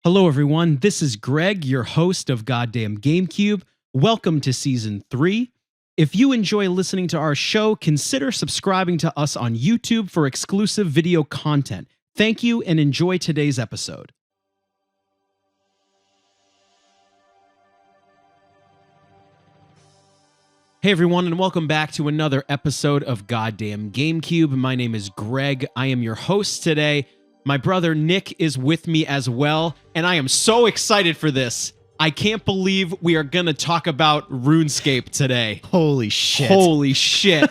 Hello, everyone. This is Greg, your host of Goddamn Gamecube. Welcome to Season 3. If you enjoy listening to our show, consider subscribing to us on YouTube for exclusive video content. Thank you and enjoy today's episode. Hey, everyone, and welcome back to another episode of Goddamn Gamecube. My name is Greg. I am your host today. My brother Nick is with me as well, and I am so excited for this. I can't believe we are going to talk about RuneScape today. Holy shit. Holy shit.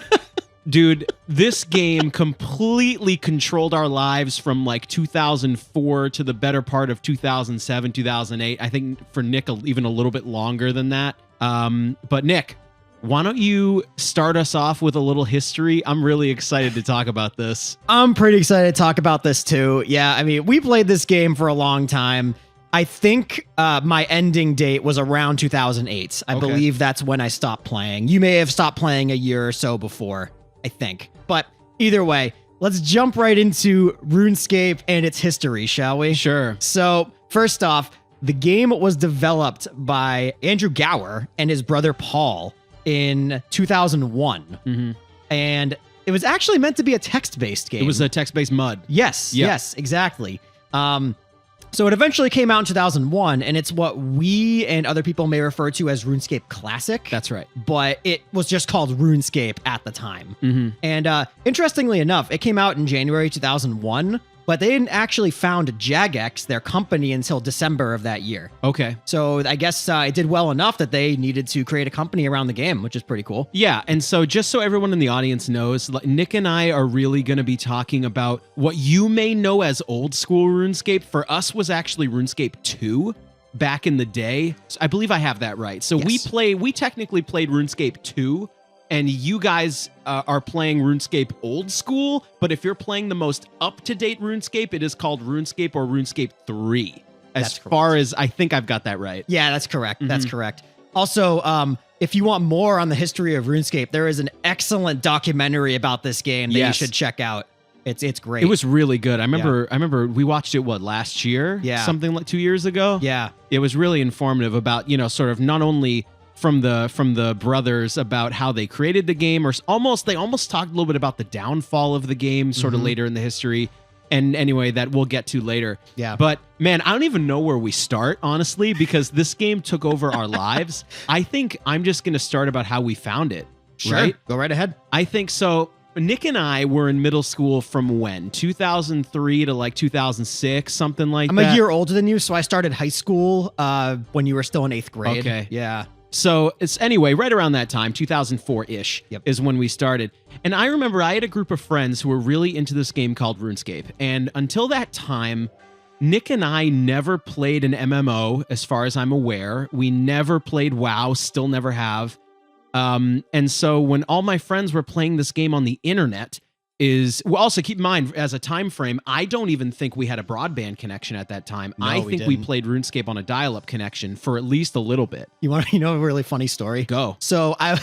Dude, this game completely controlled our lives from like 2004 to the better part of 2007, 2008. I think for Nick, even a little bit longer than that. But Nick, why don't you start us off with a little history? I'm really excited to talk about this. I'm pretty excited to talk about this too. Yeah, I mean, we played this game for a long time. I think my ending date was around 2008. I believe that's when I stopped playing. You may have stopped playing a year or so before, I think. But either way, let's jump right into RuneScape and its history, shall we? Sure. So first off, the game was developed by Andrew Gower and his brother Paul in 2001. And it was actually meant to be a text-based game. It was a text-based MUD. Yes, exactly. So it eventually came out in 2001, and it's what we and other people may refer to as RuneScape Classic. That's right. But it was just called RuneScape at the time. And interestingly enough, it came out in January 2001, but they didn't actually found Jagex, their company, until December of that year. Okay. So I guess it did well enough that they needed to create a company around the game, which is pretty cool. Yeah, and so just so everyone in the audience knows, Nick and I are really going to be talking about what you may know as old school RuneScape. For us was actually RuneScape 2 back in the day. I believe I have that right. So Yes. we technically played RuneScape 2, and you guys are playing RuneScape old school, but if you're playing the most up-to-date RuneScape, it is called RuneScape or RuneScape 3. As far as I think I've got that right. Yeah, that's correct. That's correct. Also, if you want more on the history of RuneScape, there is an excellent documentary about this game that you should check out. It's great. It was really good. I remember we watched it last year? Yeah. Something like 2 years ago? Yeah. It was really informative about, sort of not only from the brothers about how they created the game, or they almost talked a little bit about the downfall of the game sort of later in the history. And anyway, that we'll get to later. Yeah. But man, I don't even know where we start, honestly, because this game took over our lives. I think I'm just going to start about how we found it. Sure. Right? Go right ahead. I think so. Nick and I were in middle school from when? 2003 to like 2006, something like that. I'm a year older than you, so I started high school when you were still in 8th grade. Okay. Yeah. So it's anyway, right around that time, 2004-ish is when we started. And I remember I had a group of friends who were really into this game called RuneScape. And until that time, Nick and I never played an MMO, as far as I'm aware. We never played WoW, still never have. And so when all my friends were playing this game on the internet, also keep in mind, as a time frame, I don't even think we had a broadband connection at that time. No, I think we played RuneScape on a dial-up connection for at least a little bit. You know a really funny story? Go. So I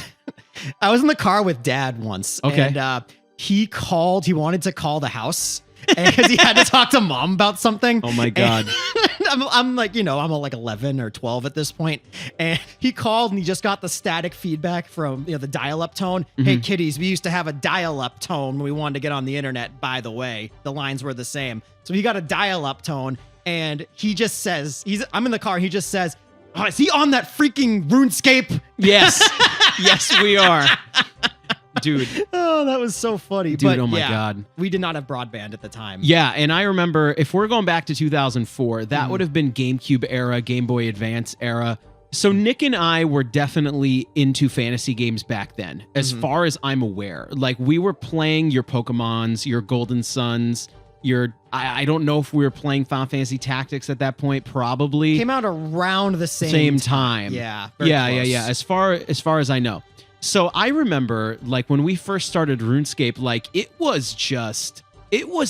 was in the car with Dad once. Okay. And he wanted to call the house because he had to talk to Mom about something. Oh my God. I'm like, I'm like 11 or 12 at this point. And he called and he just got the static feedback from, the dial-up tone. Hey, kiddies, we used to have a dial-up tone when we wanted to get on the internet, by the way. The lines were the same. So he got a dial-up tone and he just says, I'm in the car. And he just says, oh, is he on that freaking RuneScape? Yes. Yes, we are. Dude. Oh, that was so funny. Dude, but oh my God. We did not have broadband at the time. Yeah, and I remember, if we're going back to 2004, that would have been GameCube era, Game Boy Advance era. So Nick and I were definitely into fantasy games back then, as far as I'm aware. Like, we were playing your Pokemons, your Golden Suns, I don't know if we were playing Final Fantasy Tactics at that point, probably. Came out around the same time. Yeah. Yeah. As far as I know. So I remember, like, when we first started RuneScape, like, it was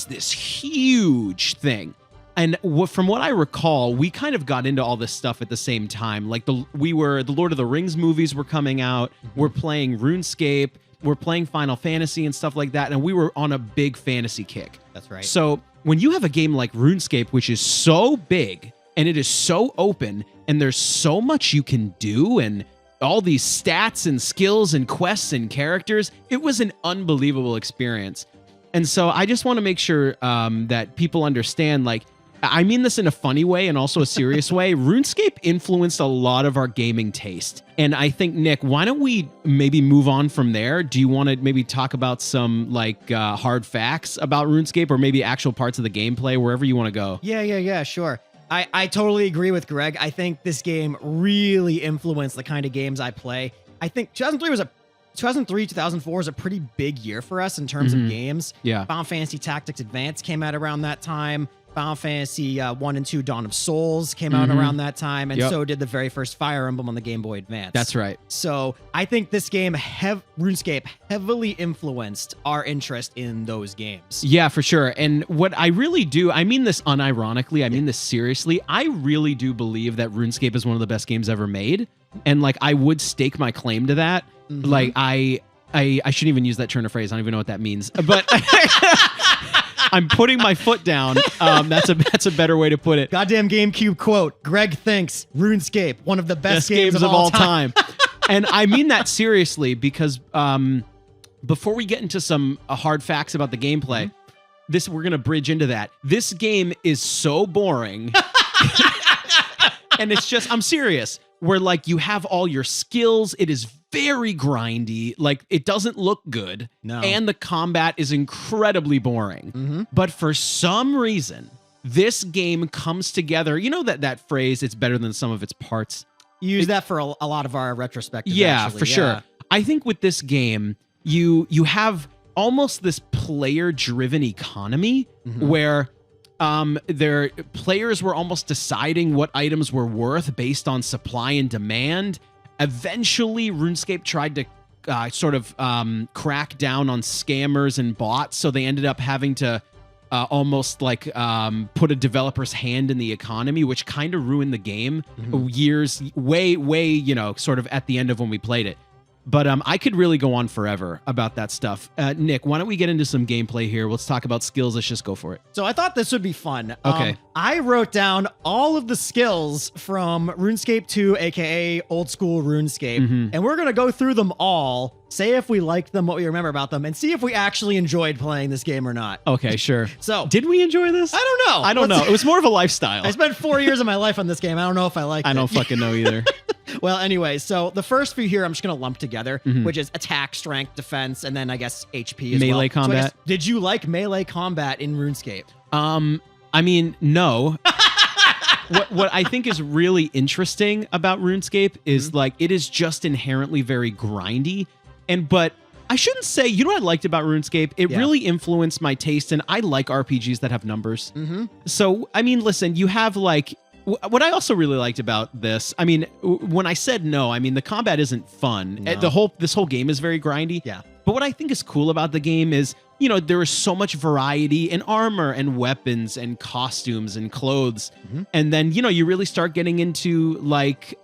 this huge thing. And from what I recall, we kind of got into all this stuff at the same time. Like, the Lord of the Rings movies were coming out. We're playing RuneScape. We're playing Final Fantasy and stuff like that. And we were on a big fantasy kick. That's right. So when you have a game like RuneScape, which is so big, and it is so open, and there's so much you can do, and all these stats and skills and quests and characters. It was an unbelievable experience. And so I just want to make sure that people understand, like, I mean this in a funny way and also a serious way. RuneScape influenced a lot of our gaming taste. And I think, Nick, why don't we maybe move on from there? Do you want to maybe talk about some like hard facts about RuneScape, or maybe actual parts of the gameplay, wherever you want to go? Yeah, sure. I totally agree with Greg. I think this game really influenced the kind of games I play. I think 2003, 2004 was a pretty big year for us in terms of games. Yeah. Final Fantasy Tactics Advance came out around that time. Final Fantasy 1 and 2 Dawn of Souls came out around that time, and so did the very first Fire Emblem on the Game Boy Advance. That's right. So I think this game, RuneScape, heavily influenced our interest in those games. Yeah, for sure. And what I really do, I mean this unironically, I mean this seriously, I really do believe that RuneScape is one of the best games ever made. And like, I would stake my claim to that. Like, I shouldn't even use that turn of phrase. I don't even know what that means. But I'm putting my foot down. That's a better way to put it. Goddamn GameCube quote. Greg thinks RuneScape, one of the best games of all time. And I mean that seriously, because before we get into some hard facts about the gameplay, we're going to bridge into that. This game is so boring. And it's just, I'm serious, where like you have all your skills. It is very grindy. Like, it doesn't look good. No. And the combat is incredibly boring. But for some reason, this game comes together. You know that phrase, it's better than some of its parts? You use that for a lot of our retrospectives. Yeah, actually. for sure. I think with this game, you have almost this player-driven economy where their players were almost deciding what items were worth based on supply and demand. Eventually, RuneScape tried to sort of crack down on scammers and bots, so they ended up having to almost like put a developer's hand in the economy, which kind of ruined the game years, way, sort of at the end of when we played it. But I could really go on forever about that stuff. Nick, why don't we get into some gameplay here? Let's talk about skills. Let's just go for it. So I thought this would be fun. Okay. I wrote down all of the skills from RuneScape 2, aka old school RuneScape, and we're going to go through them all, say if we liked them, what we remember about them, and see if we actually enjoyed playing this game or not. Okay, sure. So, did we enjoy this? I don't know. I don't know. It was more of a lifestyle. I spent 4 years of my life on this game. I don't know if I liked it. I don't fucking know either. Well, anyway, so the first few here I'm just going to lump together, which is attack, strength, defense, and then I guess HP as well. Melee combat. So I guess, did you like melee combat in RuneScape? I mean, no. What I think is really interesting about RuneScape is like, it is just inherently very grindy. But I shouldn't say, you know what I liked about RuneScape? It really influenced my taste, and I like RPGs that have numbers. So, I mean, listen, you have like, what I also really liked about this, I mean, when I said no, I mean, the combat isn't fun. No. This whole game is very grindy. Yeah. But what I think is cool about the game is, you know, there is so much variety in armor and weapons and costumes and clothes. And then, you know, you really start getting into like,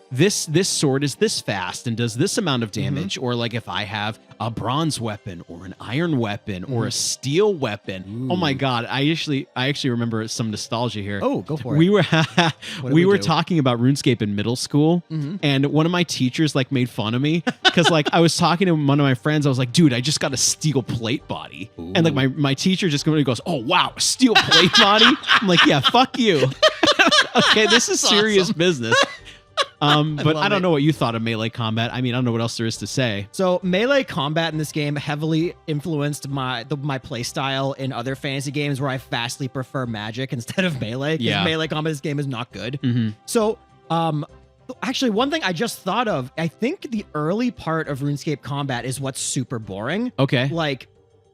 this sword is this fast and does this amount of damage. Or like if I have a bronze weapon or an iron weapon or a steel weapon. Oh my God. I actually remember some nostalgia here. Oh, go for it. We were talking about RuneScape in middle school, and one of my teachers like made fun of me because like I was talking to one of my friends. I was like, dude, I just got a steel plate body. And like my teacher just goes, oh wow, a steel plate body? I'm like, yeah, fuck you. Okay, this is serious business. But I don't know what you thought of melee combat. I mean, I don't know what else there is to say. So melee combat in this game heavily influenced my play style in other fantasy games where I vastly prefer magic instead of melee. Because melee combat in this game is not good. So, actually, one thing I just thought of, I think the early part of RuneScape combat is what's super boring. Okay. Like,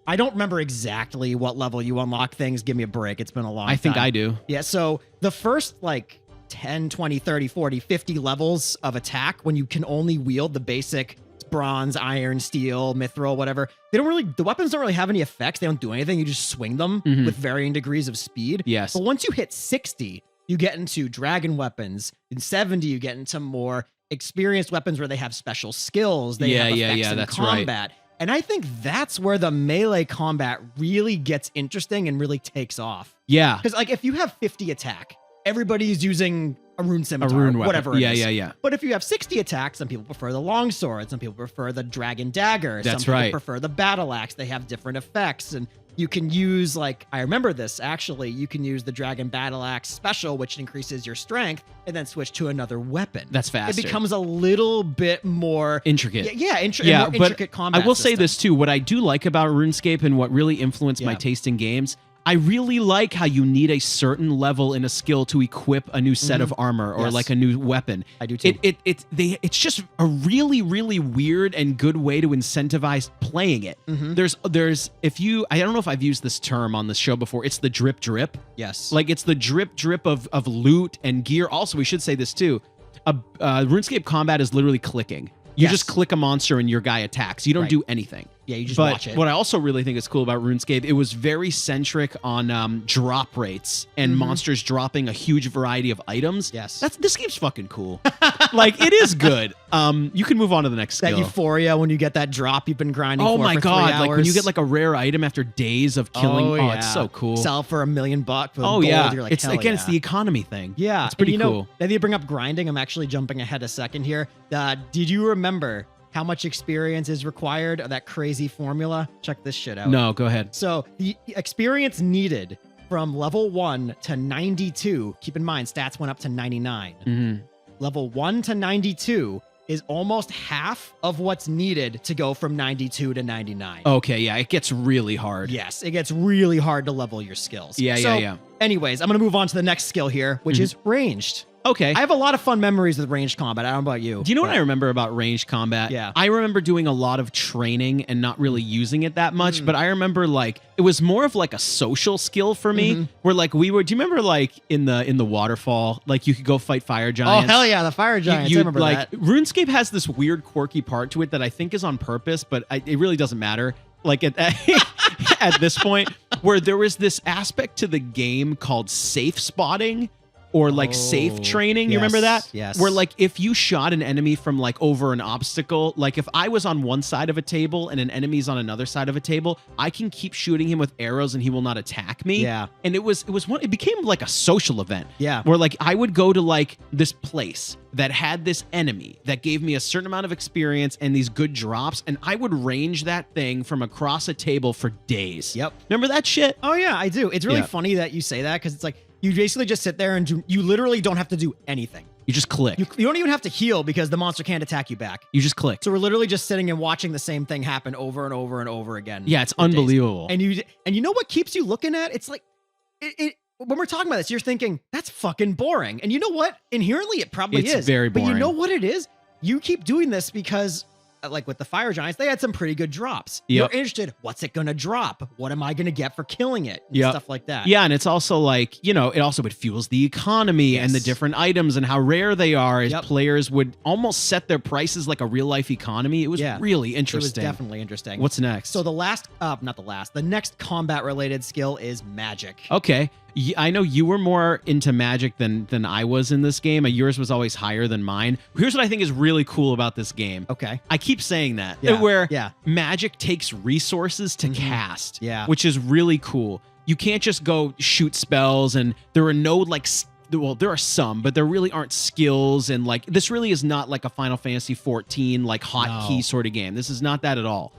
I don't remember exactly what level you unlock things. Give me a break. It's been a long time. I think I do. Yeah, so the first, like, 10, 20, 30, 40, 50 levels of attack when you can only wield the basic bronze, iron, steel, mithril, whatever. The weapons don't really have any effects. They don't do anything. You just swing them with varying degrees of speed. Yes. But once you hit 60, you get into dragon weapons. In 70, you get into more experienced weapons where they have special skills. They have effects in that's combat. right. And I think that's where the melee combat really gets interesting and really takes off. Yeah. Because like if you have 50 attack everybody's using a rune scimitar, rune weapon. whatever it is. Yeah. But if you have 60 attacks, some people prefer the longsword, some people prefer the dragon dagger, That's some right. people prefer the battle axe. They have different effects, and you can use, like, I remember this actually, you can use the dragon battle axe special, which increases your strength, and then switch to another weapon. That's faster. It becomes a little bit more intricate. more but intricate combat I will say system. this too. What I do like about RuneScape and what really influenced my Yeah. taste in games, I really like how you need a certain level in a skill to equip a new set of armor or Yes. like a new weapon. I do too. It's just a really, really weird and good way to incentivize playing it. There's I don't know if I've used this term on the show before. It's the drip drip. Yes. Like it's the drip of loot and gear. Also, we should say this too. RuneScape combat is literally clicking. You Yes. just click a monster and your guy attacks. You don't Right. do anything. Yeah, you just But watch it. what I also really think is cool about RuneScape, it was very centric on drop rates and monsters dropping a huge variety of items. Yes. This game's fucking cool. Like it is good. You can move on to the next That skill. euphoria when you get that drop you've been grinding Oh for my for 3 god! hours. Like when you get like a rare item after days of killing. Oh, yeah. it's so cool. Sell for $1 million with Oh gold. yeah, You're like, it's hell again, yeah. it's the economy thing. Yeah, it's pretty and cool. Now that you bring up grinding, I'm actually jumping ahead a second here. Did you remember how much experience is required of that crazy formula? Check this shit out. No, go ahead. So the experience needed from level 1 to 92, keep in mind stats went up to 99. Mhm. Level 1 to 92 is almost half of what's needed to go from 92 to 99. Okay, yeah, it gets really hard. Yes, it gets really hard to level your skills. Yeah. Anyways, I'm going to move on to the next skill here, which is ranged. Okay. I have a lot of fun memories with ranged combat. I don't know about you. Do you know what I remember about ranged combat? Yeah. I remember doing a lot of training and not really using it that much, but I remember like it was more of like a social skill for me where like do you remember like in the waterfall, like you could go fight fire Oh, giants? hell yeah, the fire giants. I remember like that. RuneScape has this weird quirky part to it that I think is on purpose, but it really doesn't matter. Like at at this point where there was this aspect to the game called safe spotting. Or like safe training, you remember that? Yes. Where like if you shot an enemy from like over an obstacle, like if I was on one side of a table and an enemy's on another side of a table, I can keep shooting him with arrows and he will not attack me. Yeah. And it became like a social event. Yeah. Where like I would go to like this place that had this enemy that gave me a certain amount of experience and these good drops, and I would range that thing from across a table for days. Yep. Remember that shit? Oh yeah, I do. It's really Yeah. funny that you say that because it's like you basically just sit there and you literally don't have to do anything. You just click. You don't even have to heal because the monster can't attack you back. You just click. So we're literally just sitting and watching the same thing happen over and over and over again. Yeah, it's for days. unbelievable. And you know what keeps you looking at? It's like when we're talking about this, you're thinking that's fucking boring. And you know what? Inherently, it probably It's is. very But you boring. know what it is? You keep doing this because, like with the fire giants, they had some pretty good drops. Yep. You're interested. What's it gonna drop? What am I gonna get for killing it? And Yep. stuff like that. Yeah, and it's also like, it fuels the economy and the Yes. different items and how rare they are as Yep. players would almost set their prices like a real life economy. It was Yeah. really It was interesting. definitely interesting. What's next? So the next combat related skill is magic. Okay. I know you were more into magic than I was in this game. Yours was always higher than mine. Here's what I think is really cool about this game. Okay. I keep saying that. Yeah, Where yeah. magic takes resources to cast. Yeah. Which is really cool. You can't just go shoot spells, and there are no there are some, but there really aren't skills, and like this really is not like a Final Fantasy 14 like hotkey sort of game. This is not that at all.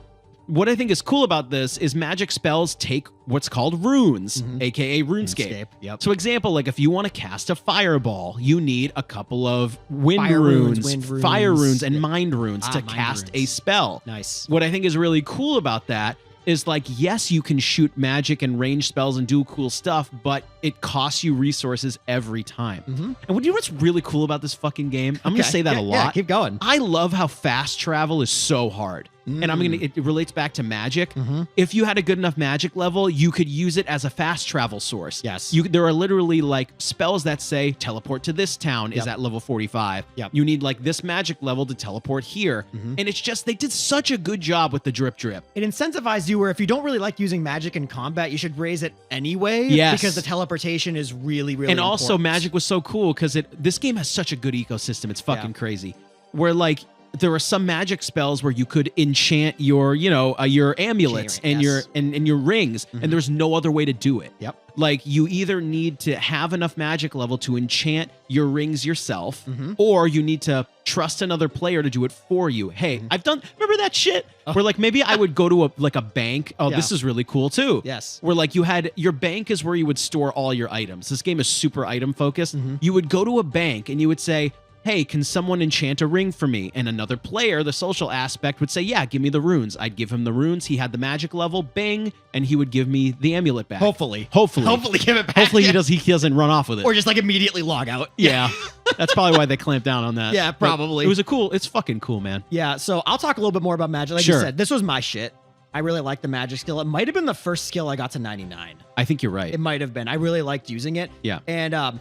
What I think is cool about this is magic spells take what's called runes, aka RuneScape. Yep. So example, like if you want to cast a fireball, you need a couple of wind Fire runes, runes, wind fire runes. runes, and Yep. mind runes to Mind cast a runes. spell. Nice. What I think is really cool about that is like, yes, you can shoot magic and range spells and do cool stuff, but it costs you resources every time. And you know what's really cool about this fucking game? I'm going to Okay. say that Yeah, a yeah, lot. keep going. I love how fast travel is so hard. And it relates back to magic. Mm-hmm. If you had a good enough magic level, you could use it as a fast travel source. Yes. There are literally like spells that say teleport to this town is Yep. at level 45. Yep. You need like this magic level to teleport here. And it's just, they did such a good job with the drip drip. It incentivized you where if you don't really like using magic in combat, you should raise it anyway. Yes. Because the teleportation is really, really And also important. magic was so cool because this game has such a good ecosystem. It's fucking crazy. Where like there were some magic spells where you could enchant your, your amulets and Yes. your rings, and there's no other way to do it. Yep. Like, you either need to have enough magic level to enchant your rings yourself, Mm-hmm. or you need to trust another player to do it for you. Hey, remember that shit? Where like maybe I would go to a bank. Oh, Yeah. this is really cool too. Yes. Where like you had your bank is where you would store all your items. This game is super item focused. Mm-hmm. You would go to a bank and you would say, hey, can someone enchant a ring for me? And another player, the social aspect, would say, yeah, give me the runes. I'd give him the runes. He had the magic level, bing, and he would give me the amulet back. Hopefully give it back. Hopefully he doesn't run off with it. Or just like immediately log out. Yeah. That's probably why they clamped down on that. Yeah, But probably. it's fucking cool, man. Yeah, so I'll talk a little bit more about magic. Like Sure. you said, this was my shit. I really liked the magic skill. It might have been the first skill I got to 99. I think you're right. It might have been. I really liked using it. Yeah. And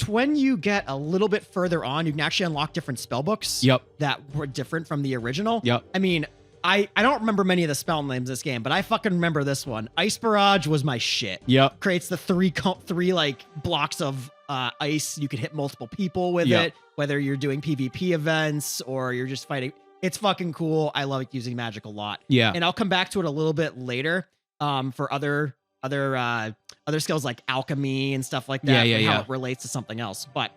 when you get a little bit further on, you can actually unlock different spell books. Yep. That were different from the original. Yep. I mean, I don't remember many of the spell names in this game, but I fucking remember this one. Ice Barrage was my shit. Yep. Creates the three like blocks of ice. You can hit multiple people with Yep. it, whether you're doing PvP events or you're just fighting. It's fucking cool. I love using magic a lot. Yeah. And I'll come back to it a little bit later for other skills like alchemy and stuff like that. Yeah, and how yeah. it relates to something else. But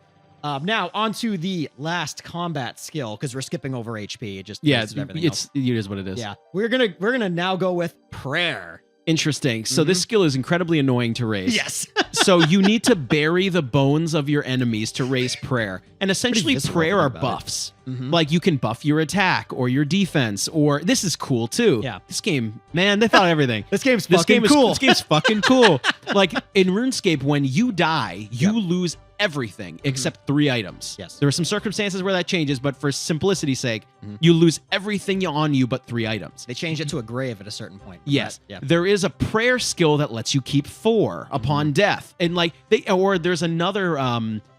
now onto the last combat skill, because we're skipping over HP. It just Yeah, messes with everything else. it is what it is. Yeah, we're gonna now go with prayer. Interesting. So this skill is incredibly annoying to raise. Yes. So you need to bury the bones of your enemies to raise prayer. And essentially visceral prayer are about it. buffs. Mhm. Like you can buff your attack or your defense, or this is cool too. Yeah. This game, man, they thought of everything. This game's This fucking game is cool. This game's fucking cool. Like in RuneScape, when you die, you Yep. lose everything except 3 items. Yes. There are some circumstances where that changes, but for simplicity's sake, Mhm. you lose everything on you but 3 items. They changed it to a grave at a certain point. Yes. But, yeah. There is a prayer skill that lets you keep 4 upon death. And like there's another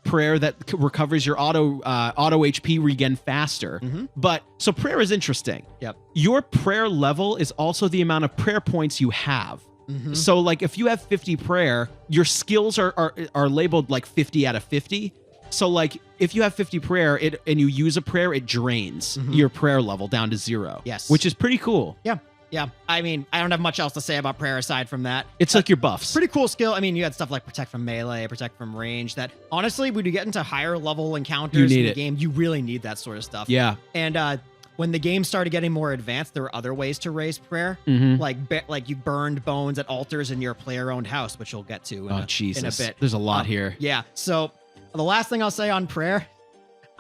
prayer that recovers your auto HP regen faster. Mhm. But so prayer is interesting. Yep. Your prayer level is also the amount of prayer points you have. Mhm. So like if you have 50 prayer, your skills are labeled like 50 out of 50. So like if you have 50 prayer and you use a prayer, it drains your prayer level down to 0. Yes. Which is pretty cool. Yeah. Yeah. I mean, I don't have much else to say about prayer aside from that. It's like your buffs. Pretty cool skill. I mean, you had stuff like protect from melee, protect from range. That honestly, when you get into higher level encounters You in need the it. game, you really need that sort of stuff. Yeah. And when the game started getting more advanced, there were other ways to raise prayer, Mhm. like you burned bones at altars in your player-owned house, which you'll get to Oh in Jesus. a bit. There's a lot here. Yeah. So the last thing I'll say on prayer,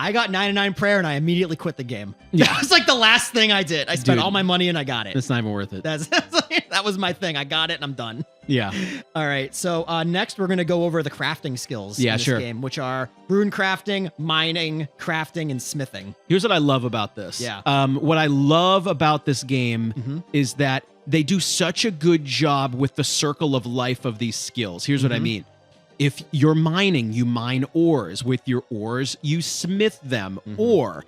I got 99 prayer and I immediately quit the game. Yeah. That was like the last thing I did. I spent Dude. all my money and I got it. It's not even worth it. That was my thing. I got it and I'm done. Yeah. All right. So next we're going to go over the crafting skills Yeah, in this sure. game, which are rune crafting, mining, crafting, and smithing. Here's what I love about this. Yeah. What I love about this game Mhm. is that they do such a good job with the circle of life of these skills. Here's what I Mhm. mean. If you're mining, you mine ores. With your ores, you smith them. Mhm. Or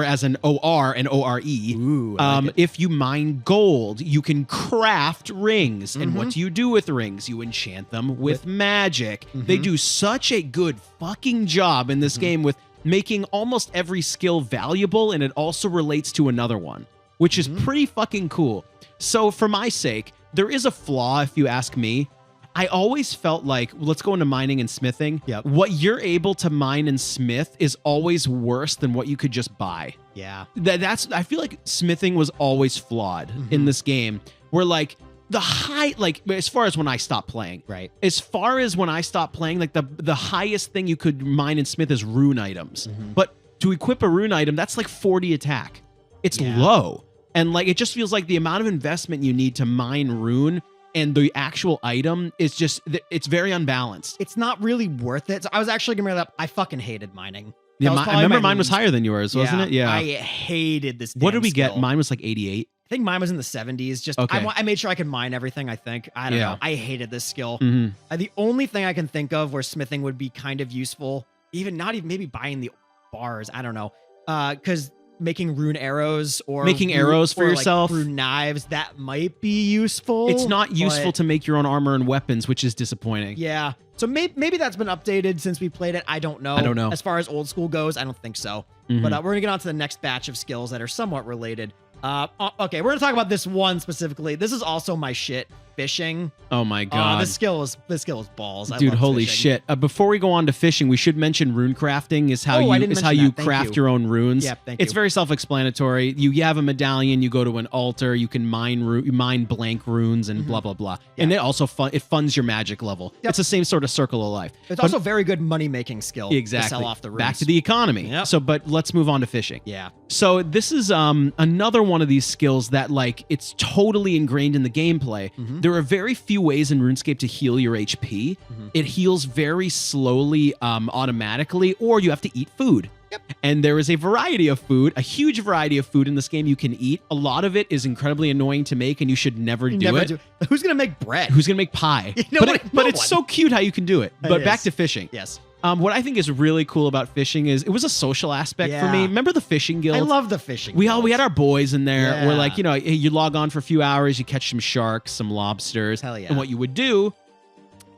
as an OR and ORE. Ooh, I like it. If you mine gold, you can craft rings. And what Mhm. do you do with rings? You enchant them with magic. They Mhm. do such a good fucking job in this game with making almost every skill valuable, and it also relates to another one, which is pretty fucking cool. So for my sake, there is a flaw if you ask me. I always felt like, let's go into mining and smithing. Yep. What you're able to mine and smith is always worse than what you could just buy. Yeah. I feel like smithing was always flawed in this game, where like as far as when I stopped playing, Right. as far as when I stopped playing, like the highest thing you could mine and smith is rune items. Mhm. But to equip a rune item, that's like 40 attack. It's Yeah. low. And like it just feels like the amount of investment you need to mine rune and the actual item is just, it's very unbalanced. It's not really worth it. So I was actually going to bring that up. I fucking hated mining. Yeah, That was I probably remember my mine was least- higher than yours, wasn't it? Yeah. I hated this. What damn did we get? skill. Mine was like 88. I think mine was in the 70s. Just Okay. I made sure I could mine everything. I think I don't Yeah. know. I hated this skill. Mhm. The only thing I can think of where smithing would be kind of useful, maybe buying the bars. I don't know, because making rune arrows or making arrows for yourself, rune knives, that might be useful. It's not useful to make your own armor and weapons, which is disappointing. Yeah. So maybe that's been updated since we played it. I don't know. As far as old school goes, I don't think so. But we're going to get on to the next batch of skills that are somewhat related. Okay, we're going to talk about this one specifically. This is also my shit. Fishing. Oh my god. This skill is balls. Dude, holy fishing. shit. Before we go on to fishing, we should mention Runecrafting is how you craft your own runes. Yeah, thank it's you. very self-explanatory. You have a medallion, you go to an altar, you can mine blank runes and blah blah blah. Yeah. And it also it funds your magic level. Yep. It's the same sort of circle of life. It's also very good money-making skill exactly. to sell off the runes. Back to the economy. Yep. But let's move on to fishing. Yeah. So this is another one of these skills that like it's totally ingrained in the gameplay. There are very few ways in RuneScape to heal your HP. It heals very slowly automatically, or you have to eat food. Yep. And there is a variety of food, a huge variety of food in this game you can eat. A lot of it is incredibly annoying to make, and you should never do it. Who's going to make bread? Who's going to make pie? But it's so cute how you can do it. But back to fishing. Yes. What I think is really cool about fishing is it was a social aspect for me. Remember the fishing guild? I love the fishing We guilds. had our boys in there. Yeah. We're like, you log on for a few hours, you catch some sharks, some lobsters. Hell yeah. And what you would do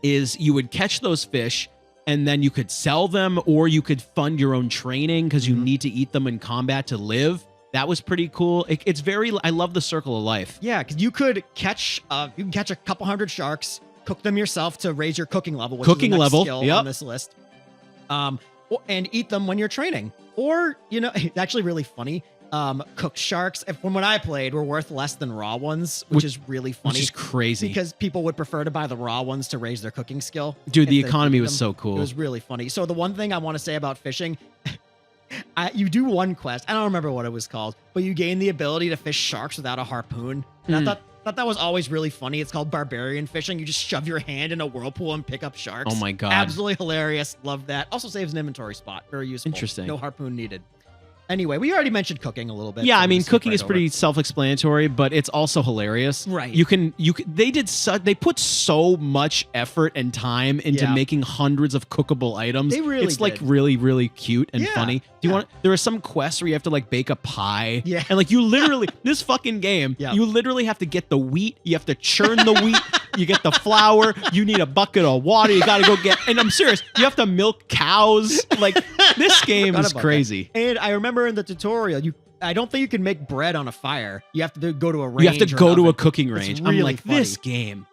is you would catch those fish and then you could sell them, or you could fund your own training because you need to eat them in combat to live. That was pretty cool. I love the circle of life. Yeah, because you could catch a couple hundred sharks, cook them yourself to raise your cooking level, which is the next skill on this list. And eat them when you're training. Or, it's actually really funny. Cooked sharks, from when I played, were worth less than raw ones, which is really funny. Which is crazy. Because people would prefer to buy the raw ones to raise their cooking skill. Dude, the economy was so cool. It was really funny. So the one thing I want to say about fishing, you do one quest. I don't remember what it was called, but you gain the ability to fish sharks without a harpoon. And I thought that was always really funny. It's called barbarian fishing. You just shove your hand in a whirlpool and pick up sharks. Oh my god. Absolutely hilarious. Love that. Also saves an inventory spot. Very useful. Interesting. No harpoon needed. Anyway, we already mentioned cooking a little bit. Yeah, so I mean, cooking is over. pretty self-explanatory, but it's also hilarious. Right. They put so much effort and time into making hundreds of cookable items. They really It's like really, really cute and funny. There are some quests where you have to like bake a pie. Yeah. And like you literally, this fucking game, you literally have to get the wheat, you have to churn the wheat, you get the flour, you need a bucket of water, you gotta go get, and I'm serious, you have to milk cows. Like this game is crazy. And I remember in the tutorial, I don't think you can make bread on a fire. You have to go to a range. You have to go to a cooking range. Really I'm like, funny. this game.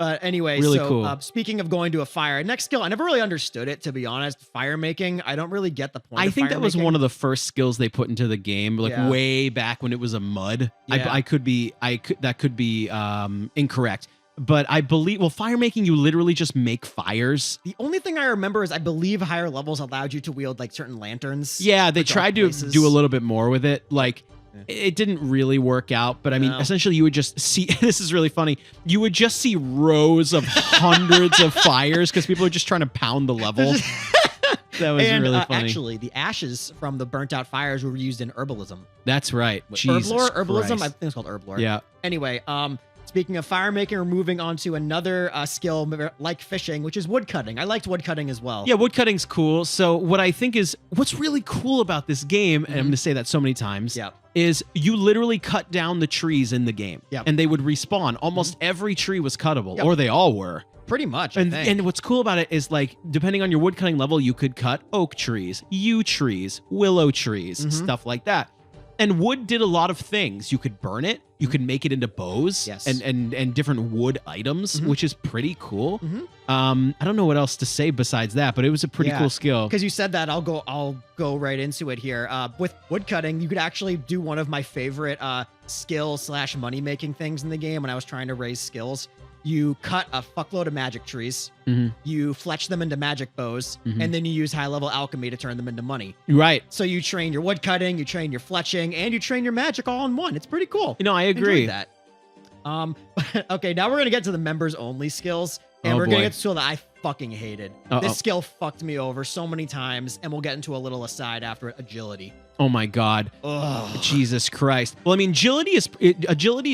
Anyway, really so cool. Speaking of going to a fire, next skill, I never really understood it, to be honest. Fire making, I don't really get the point. I think that was one of the first skills they put into the game, like way back when it was a mud. Yeah. That could be incorrect. But I believe, fire making, you literally just make fires. The only thing I remember is I believe higher levels allowed you to wield like certain lanterns. Yeah, they tried to do a little bit more with it. Like, it didn't really work out. But I mean, essentially, you would just see, this is really funny, you would just see rows of hundreds of fires because people are just trying to pound the level. That was really funny. Actually, the ashes from the burnt out fires were used in herbalism. That's right. Jesus Herbalism? Christ. I think it's called herb lore. Yeah. Anyway, speaking of fire making, we're moving on to another skill like fishing, which is wood cutting. I liked wood cutting as well. Yeah, wood cutting's cool. So what I think is, what's really cool about this game, and I'm going to say that so many times, is you literally cut down the trees in the game, and they would respawn. Almost every tree was cuttable, or they all were. Pretty much, And what's cool about it is, like, depending on your wood cutting level, you could cut oak trees, yew trees, willow trees, stuff like that. And wood did a lot of things. You could burn it. You could make it into bows and different wood items, which is pretty cool. I don't know what else to say besides that, but it was a pretty cool skill. Because you said that, I'll go right into it here. With wood cutting, you could actually do one of my favorite skill / money making things in the game when I was trying to raise skills. You cut a fuckload of magic trees, you fletch them into magic bows, and then you use high-level alchemy to turn them into money. Right. So you train your wood cutting, you train your fletching, and you train your magic all in one. It's pretty cool. I agree. Enjoyed that. Okay, now we're going to get to the members-only skills, and we're going to get to a skill that I fucking hated. This skill fucked me over so many times, and we'll get into a little aside after it, agility. Oh my God. Jesus Christ. Well, I mean, agility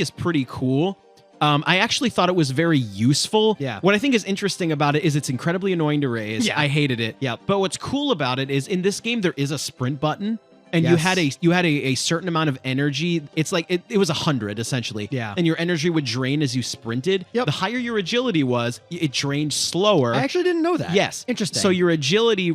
is pretty cool. I actually thought it was very useful. Yeah. What I think is interesting about it is it's incredibly annoying to raise. Yeah. I hated it. Yeah. But what's cool about it is in this game, there is a sprint button. And Yes. you had a certain amount of energy. It's like it was 100 essentially. Yeah. And your energy would drain as you sprinted. Yep. The higher your agility was, it drained slower. I actually didn't know that. Yes. Interesting. So your agility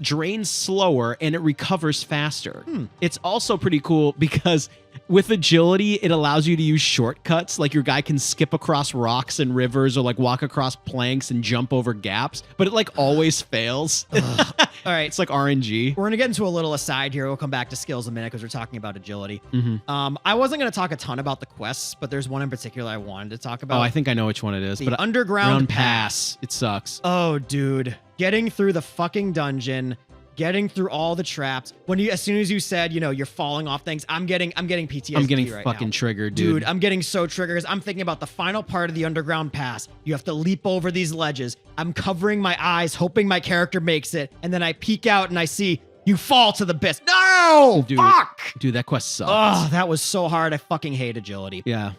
drains slower and it recovers faster. It's also pretty cool because with agility, it allows you to use shortcuts. Like your guy can skip across rocks and rivers or like walk across planks and jump over gaps, but it like always fails. All right. It's like RNG. We're going to get into a little aside here. We'll come back to skills in a minute because we're talking about agility. Mm-hmm. I wasn't going to talk a ton about the quests, but there's one in particular I wanted to talk about. Oh, I think I know which one it is. the But underground pass. It sucks. Oh, dude. Getting through the fucking dungeon, getting through all the traps. As soon as you said, you're falling off things, I'm getting PTSD. I'm getting right fucking now. triggered, dude. I'm getting so triggered because I'm thinking about the final part of the underground pass. You have to leap over these ledges. I'm covering my eyes, hoping my character makes it, and then I peek out and I see you fall to the abyss. No! Dude, Fuck! Dude, that quest sucks. Oh, that was so hard. I fucking hate agility. Yeah.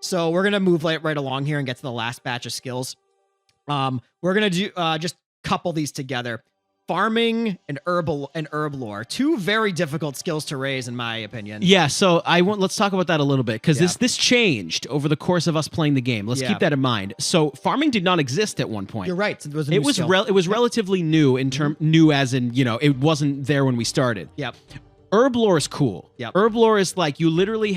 So we're gonna move right along here and get to the last batch of skills. We're gonna do just couple these together. Farming and herb lore, two very difficult skills to raise, in my opinion. Yeah, so let's talk about that a little bit because Yeah. this changed over the course of us playing the game. Let's Yeah. keep that in mind. So farming did not exist at one point. You're right. It was a new skill. It was relatively new new as in it wasn't there when we started. Yep. Herb lore is cool. Yep. Herb lore is like you literally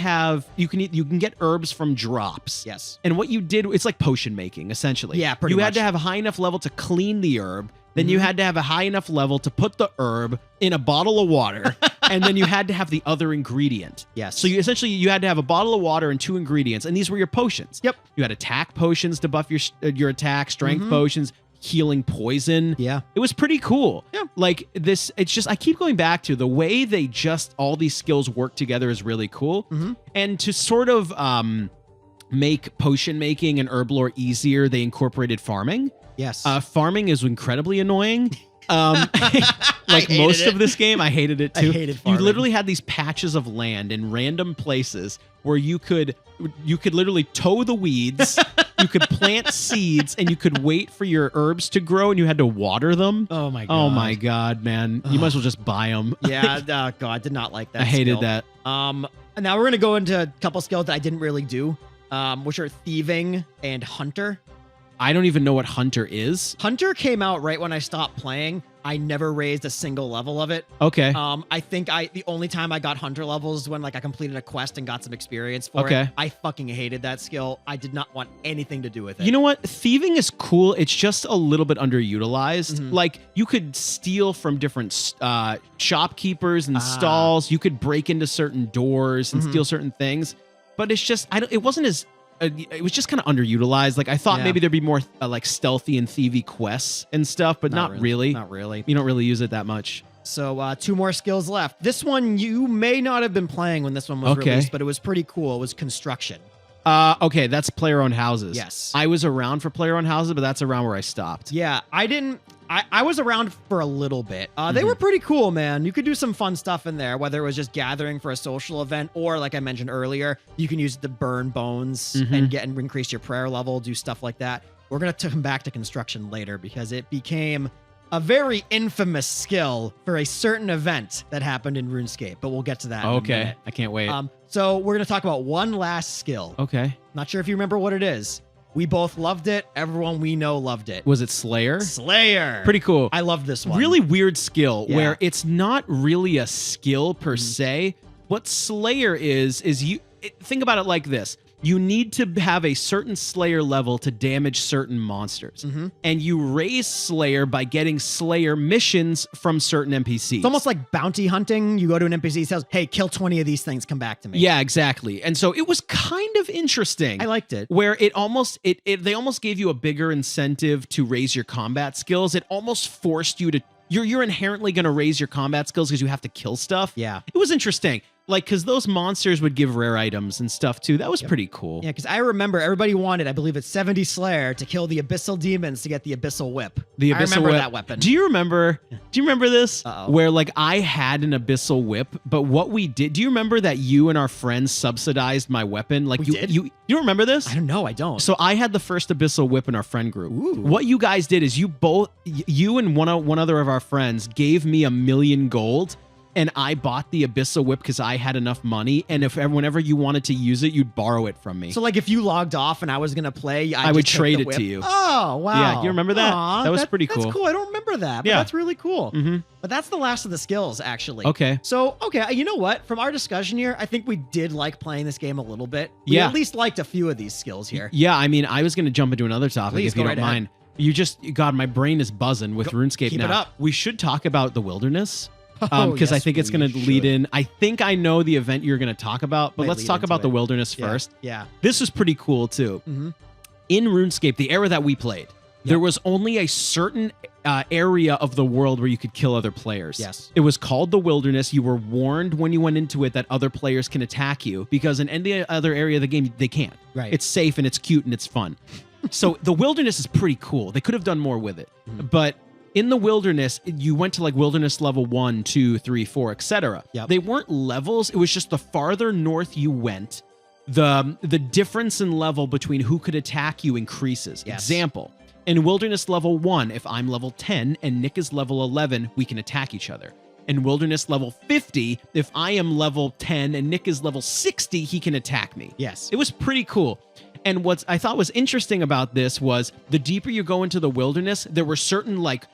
you can get herbs from drops. Yes. And what you did, it's like potion making essentially. Yeah, pretty You had much. to have a high enough level to clean the herb. Then you had to have a high enough level to put the herb in a bottle of water, and then you had to have the other ingredient. Yes. So you had to have a bottle of water and 2 ingredients, and these were your potions. Yep. You had attack potions to buff your attack, strength potions, healing poison. Yeah. It was pretty cool. Yeah. Like this, it's just I keep going back to the way they just all these skills work together is really cool, and to sort of make potion making and herb lore easier, they incorporated farming. Yes. Farming is incredibly annoying. Like hated most it. of this game, I hated it too. I hated You farming. literally had these patches of land in random places where you could literally tow the weeds, you could plant seeds, and you could wait for your herbs to grow, and you had to water them. Oh my god. Oh my god, man! You might as well just buy them. Yeah. Oh god, did not like that. I hated skill. that. Now we're gonna go into a couple skills that I didn't really do, which are thieving and hunter. I don't even know what hunter is. Hunter came out right when I stopped playing. I never raised a single level of it. Okay. I think the only time I got hunter levels is when like I completed a quest and got some experience for Okay. it. I fucking hated that skill. I did not want anything to do with it. You know what? Thieving is cool. It's just a little bit underutilized. Like you could steal from different shopkeepers and stalls. You could break into certain doors and steal certain things. But it's just it wasn't as it was just kind of underutilized. Like I thought Yeah. maybe there'd be more like stealthy and thievy quests and stuff, but not really. Not really. You don't really use it that much. So 2 more skills left. This one you may not have been playing when this one was Okay. released, but it was pretty cool. It was construction. Okay, that's player-owned houses. Yes. I was around for player-owned houses, but that's around where I stopped. Yeah, I was around for a little bit. They were pretty cool, man. You could do some fun stuff in there, whether it was just gathering for a social event or, like I mentioned earlier, you can use it to burn bones and increase your prayer level, do stuff like that. We're going to come back to construction later because it became a very infamous skill for a certain event that happened in RuneScape, but we'll get to that in a Okay, minute. I can't wait. So we're going to talk about one last skill. Okay. Not sure if you remember what it is. We both loved it. Everyone we know loved it. Was it Slayer? Slayer. Pretty cool. I love this one. Really weird skill Yeah. where it's not really a skill per se. What Slayer is think about it like this. You need to have a certain Slayer level to damage certain monsters. And you raise Slayer by getting Slayer missions from certain NPCs. It's almost like bounty hunting. You go to an NPC, says, "Hey, kill 20 of these things, come back to me." Yeah, exactly. And so it was kind of interesting. I liked it. Where they almost gave you a bigger incentive to raise your combat skills. It almost forced you to you're inherently going to raise your combat skills because you have to kill stuff. Yeah. It was interesting. Like, because those monsters would give rare items and stuff too. That was pretty cool. Yeah, because I remember everybody wanted, I believe it's 70 Slayer to kill the Abyssal Demons to get the Abyssal Whip. The I Abyssal remember Whip. that weapon. Do you remember this? Uh-oh. Where like I had an Abyssal Whip, but what we did, do you remember that you and our friends subsidized my weapon? Like We you did? you remember this? I don't know. I don't. So I had the first Abyssal Whip in our friend group. Ooh. What you guys did is you and one other of our friends gave me $1 million gold, and I bought the Abyssal Whip because I had enough money, and whenever you wanted to use it, you'd borrow it from me. So like if you logged off and I was gonna play, I would trade it to you. Oh wow! Yeah, you remember that? Aw, that was pretty cool. That's cool. I don't remember that. But Yeah. that's really cool. Mm-hmm. But that's the last of the skills, actually. Okay. So okay, you know what? From our discussion here, I think we did like playing this game a little bit. We Yeah. at least liked a few of these skills here. Yeah, I mean, I was going to jump into another topic Please, if you go don't right ahead. mind. God, my brain is buzzing with RuneScape keep now. it up. We should talk about the wilderness. Oh, Because I yes, think it's we going to should. lead in. I think I know the event you're going to talk about, but Might let's lead talk into about the it. wilderness Yeah. first. Yeah. This was pretty cool too. Mm-hmm. In RuneScape, the era that we played, there was only a certain area of the world where you could kill other players. Yes. It was called the wilderness. You were warned when you went into it that other players can attack you because in any other area of the game, they can't. Right. It's safe and it's cute and it's fun. So the wilderness is pretty cool. They could have done more with it. But in the wilderness, you went to like wilderness level 1, 2, 3, 4, etc. Yep. They weren't levels. It was just the farther north you went, the difference in level between who could attack you increases. Yes. Example, in wilderness level 1, if I'm level 10 and Nick is level 11, we can attack each other. In wilderness level 50, if I am level 10 and Nick is level 60, he can attack me. Yes. It was pretty cool. And what I thought was interesting about this was the deeper you go into the wilderness, there were certain like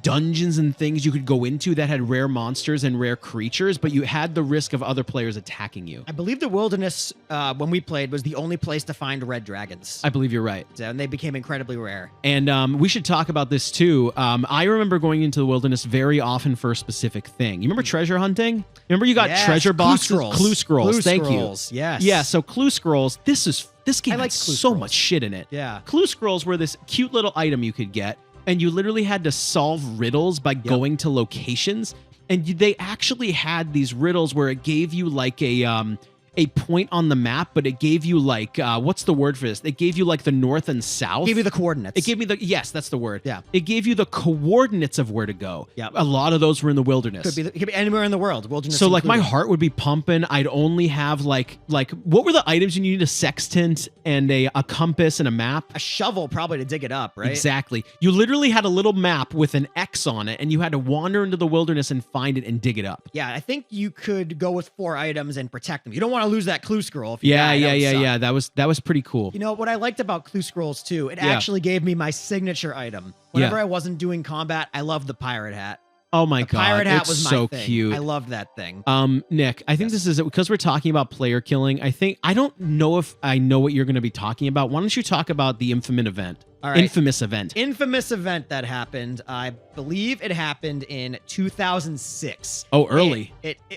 dungeons and things you could go into that had rare monsters and rare creatures, but you had the risk of other players attacking you. I believe the wilderness, when we played, was the only place to find red dragons. I believe you're right. And they became incredibly rare. And we should talk about this too. I remember going into the wilderness very often for a specific thing. You remember treasure hunting? Remember you got Yes, treasure clue boxes? scrolls. Clue scrolls. Clue Thank scrolls, you. yes. Yeah, so clue scrolls, this game I like had clue so scrolls. much shit in it. Yeah. Clue scrolls were this cute little item you could get, and you literally had to solve riddles by going to locations. And they actually had these riddles where it gave you like a point on the map, but it gave you like what's the word for this? It gave you like the north and south. Give you the coordinates. It gave me yes, that's the word. Yeah. It gave you the coordinates of where to go. Yep. A lot of those were in the wilderness. Could be anywhere in the world. Wilderness. So like my included. heart would be pumping. I'd only have like what were the items you needed? A sextant and a compass and a map. A shovel probably to dig it up, right? Exactly. You literally had a little map with an X on it, and you had to wander into the wilderness and find it and dig it up. Yeah, I think you could go with 4 items and protect them. You don't want to lose that clue scroll. If you die, that would suck. Yeah. That was pretty cool. You know what I liked about clue scrolls too? It Yeah. actually gave me my signature item. Whenever Yeah. I wasn't doing combat, I loved the pirate hat. Oh my The god, pirate hat it's was my so thing. cute. I loved that thing. Nick, I think this is it because we're talking about player killing. I don't know if I know what you're going to be talking about. Why don't you talk about the infamous event? All right. Infamous event. Infamous event that happened. I believe it happened in 2006. Oh, early.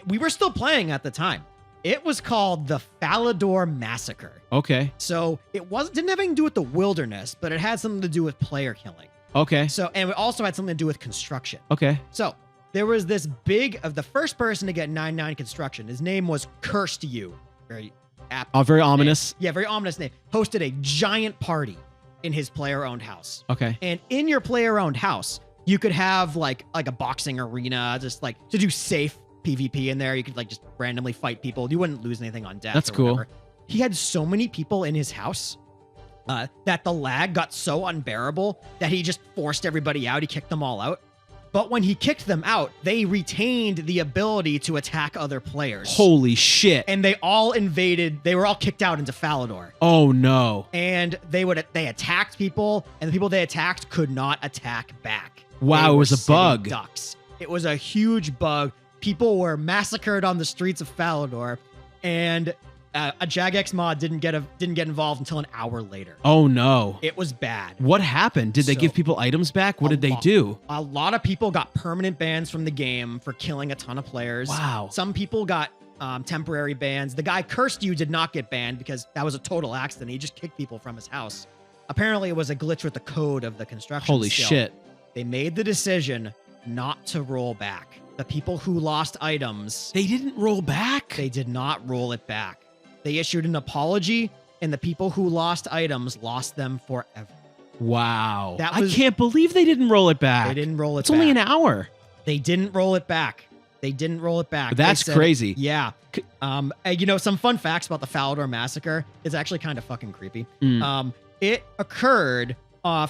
We were still playing at the time. It was called the Falador Massacre. Okay. So it didn't have anything to do with the wilderness, but it had something to do with player killing. Okay. So, and it also had something to do with construction. Okay. So there was this the first person to get 9-9 construction. His name was Cursed You. Very apt. Oh, very ominous. Yeah, very ominous name. Hosted a giant party in his player-owned house. Okay. And in your player-owned house, you could have like a boxing arena, just like to do safe PvP in there. You could like just randomly fight people. You wouldn't lose anything on death. That's or cool. whatever. He had so many people in his house that the lag got so unbearable that he just forced everybody out. He kicked them all out. But when he kicked them out, they retained the ability to attack other players. Holy shit. And they all invaded. They were all kicked out into Falador. Oh no. And they attacked people, and the people they attacked could not attack back. Wow, They it were was a sitting bug. Ducks. It was a huge bug. People were massacred on the streets of Falador, and a Jagex mod didn't get involved until an hour later. Oh no. It was bad. What happened? Did they So, give people items back? What did they do? A lot of people got permanent bans from the game for killing a ton of players. Wow. Some people got temporary bans. The guy Cursed You did not get banned because that was a total accident. He just kicked people from his house. Apparently, it was a glitch with the code of the construction Holy skill. shit. They made the decision not to roll back. The people who lost items, They didn't roll back? they did not roll it back. They issued an apology, and the people who lost items lost them forever. Wow. That I was- can't believe they didn't roll it back. They didn't roll it It's back. only an hour. They didn't roll it back. They didn't roll it back. They That's said- crazy. Yeah. Some fun facts about the Falador Massacre. It's actually kind of fucking creepy. Mm. It occurred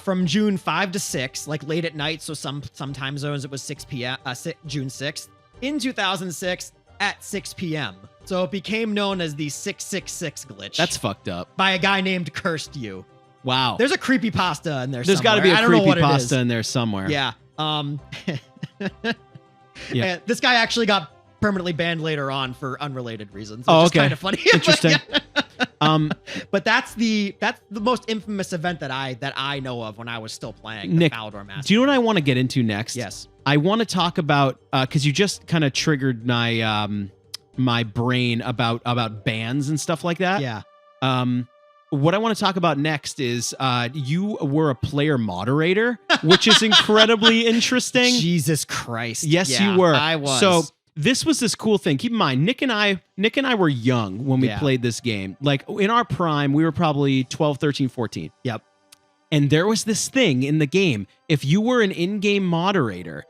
from June 5 to 6, like late at night. So some time zones it was 6 p.m. June 6th. in 2006 at 6 p.m. So it became known as the 666 glitch. That's fucked up. By a guy named Cursed You. Wow. There's a creepypasta in there There's got to be a creepypasta in there somewhere. Yeah. Yeah. And this guy actually got permanently banned later on for unrelated reasons. Oh, which okay. is kind of funny. Interesting. But that's the most infamous event that I know of when I was still playing Nick, the Falador Massacre. do you know what I want to get into next? Yes. I want to talk about because you just kind of triggered my my brain about bans and stuff like that. Yeah. What I want to talk about next is you were a player moderator, which is incredibly interesting. Jesus Christ. Yes, Yeah, you were. I was. So this was this cool thing. Keep in mind, Nick and I were young when we Yeah. played this game. Like in our prime, we were probably 12, 13, 14. Yep. And there was this thing in the game. If you were an in-game moderator,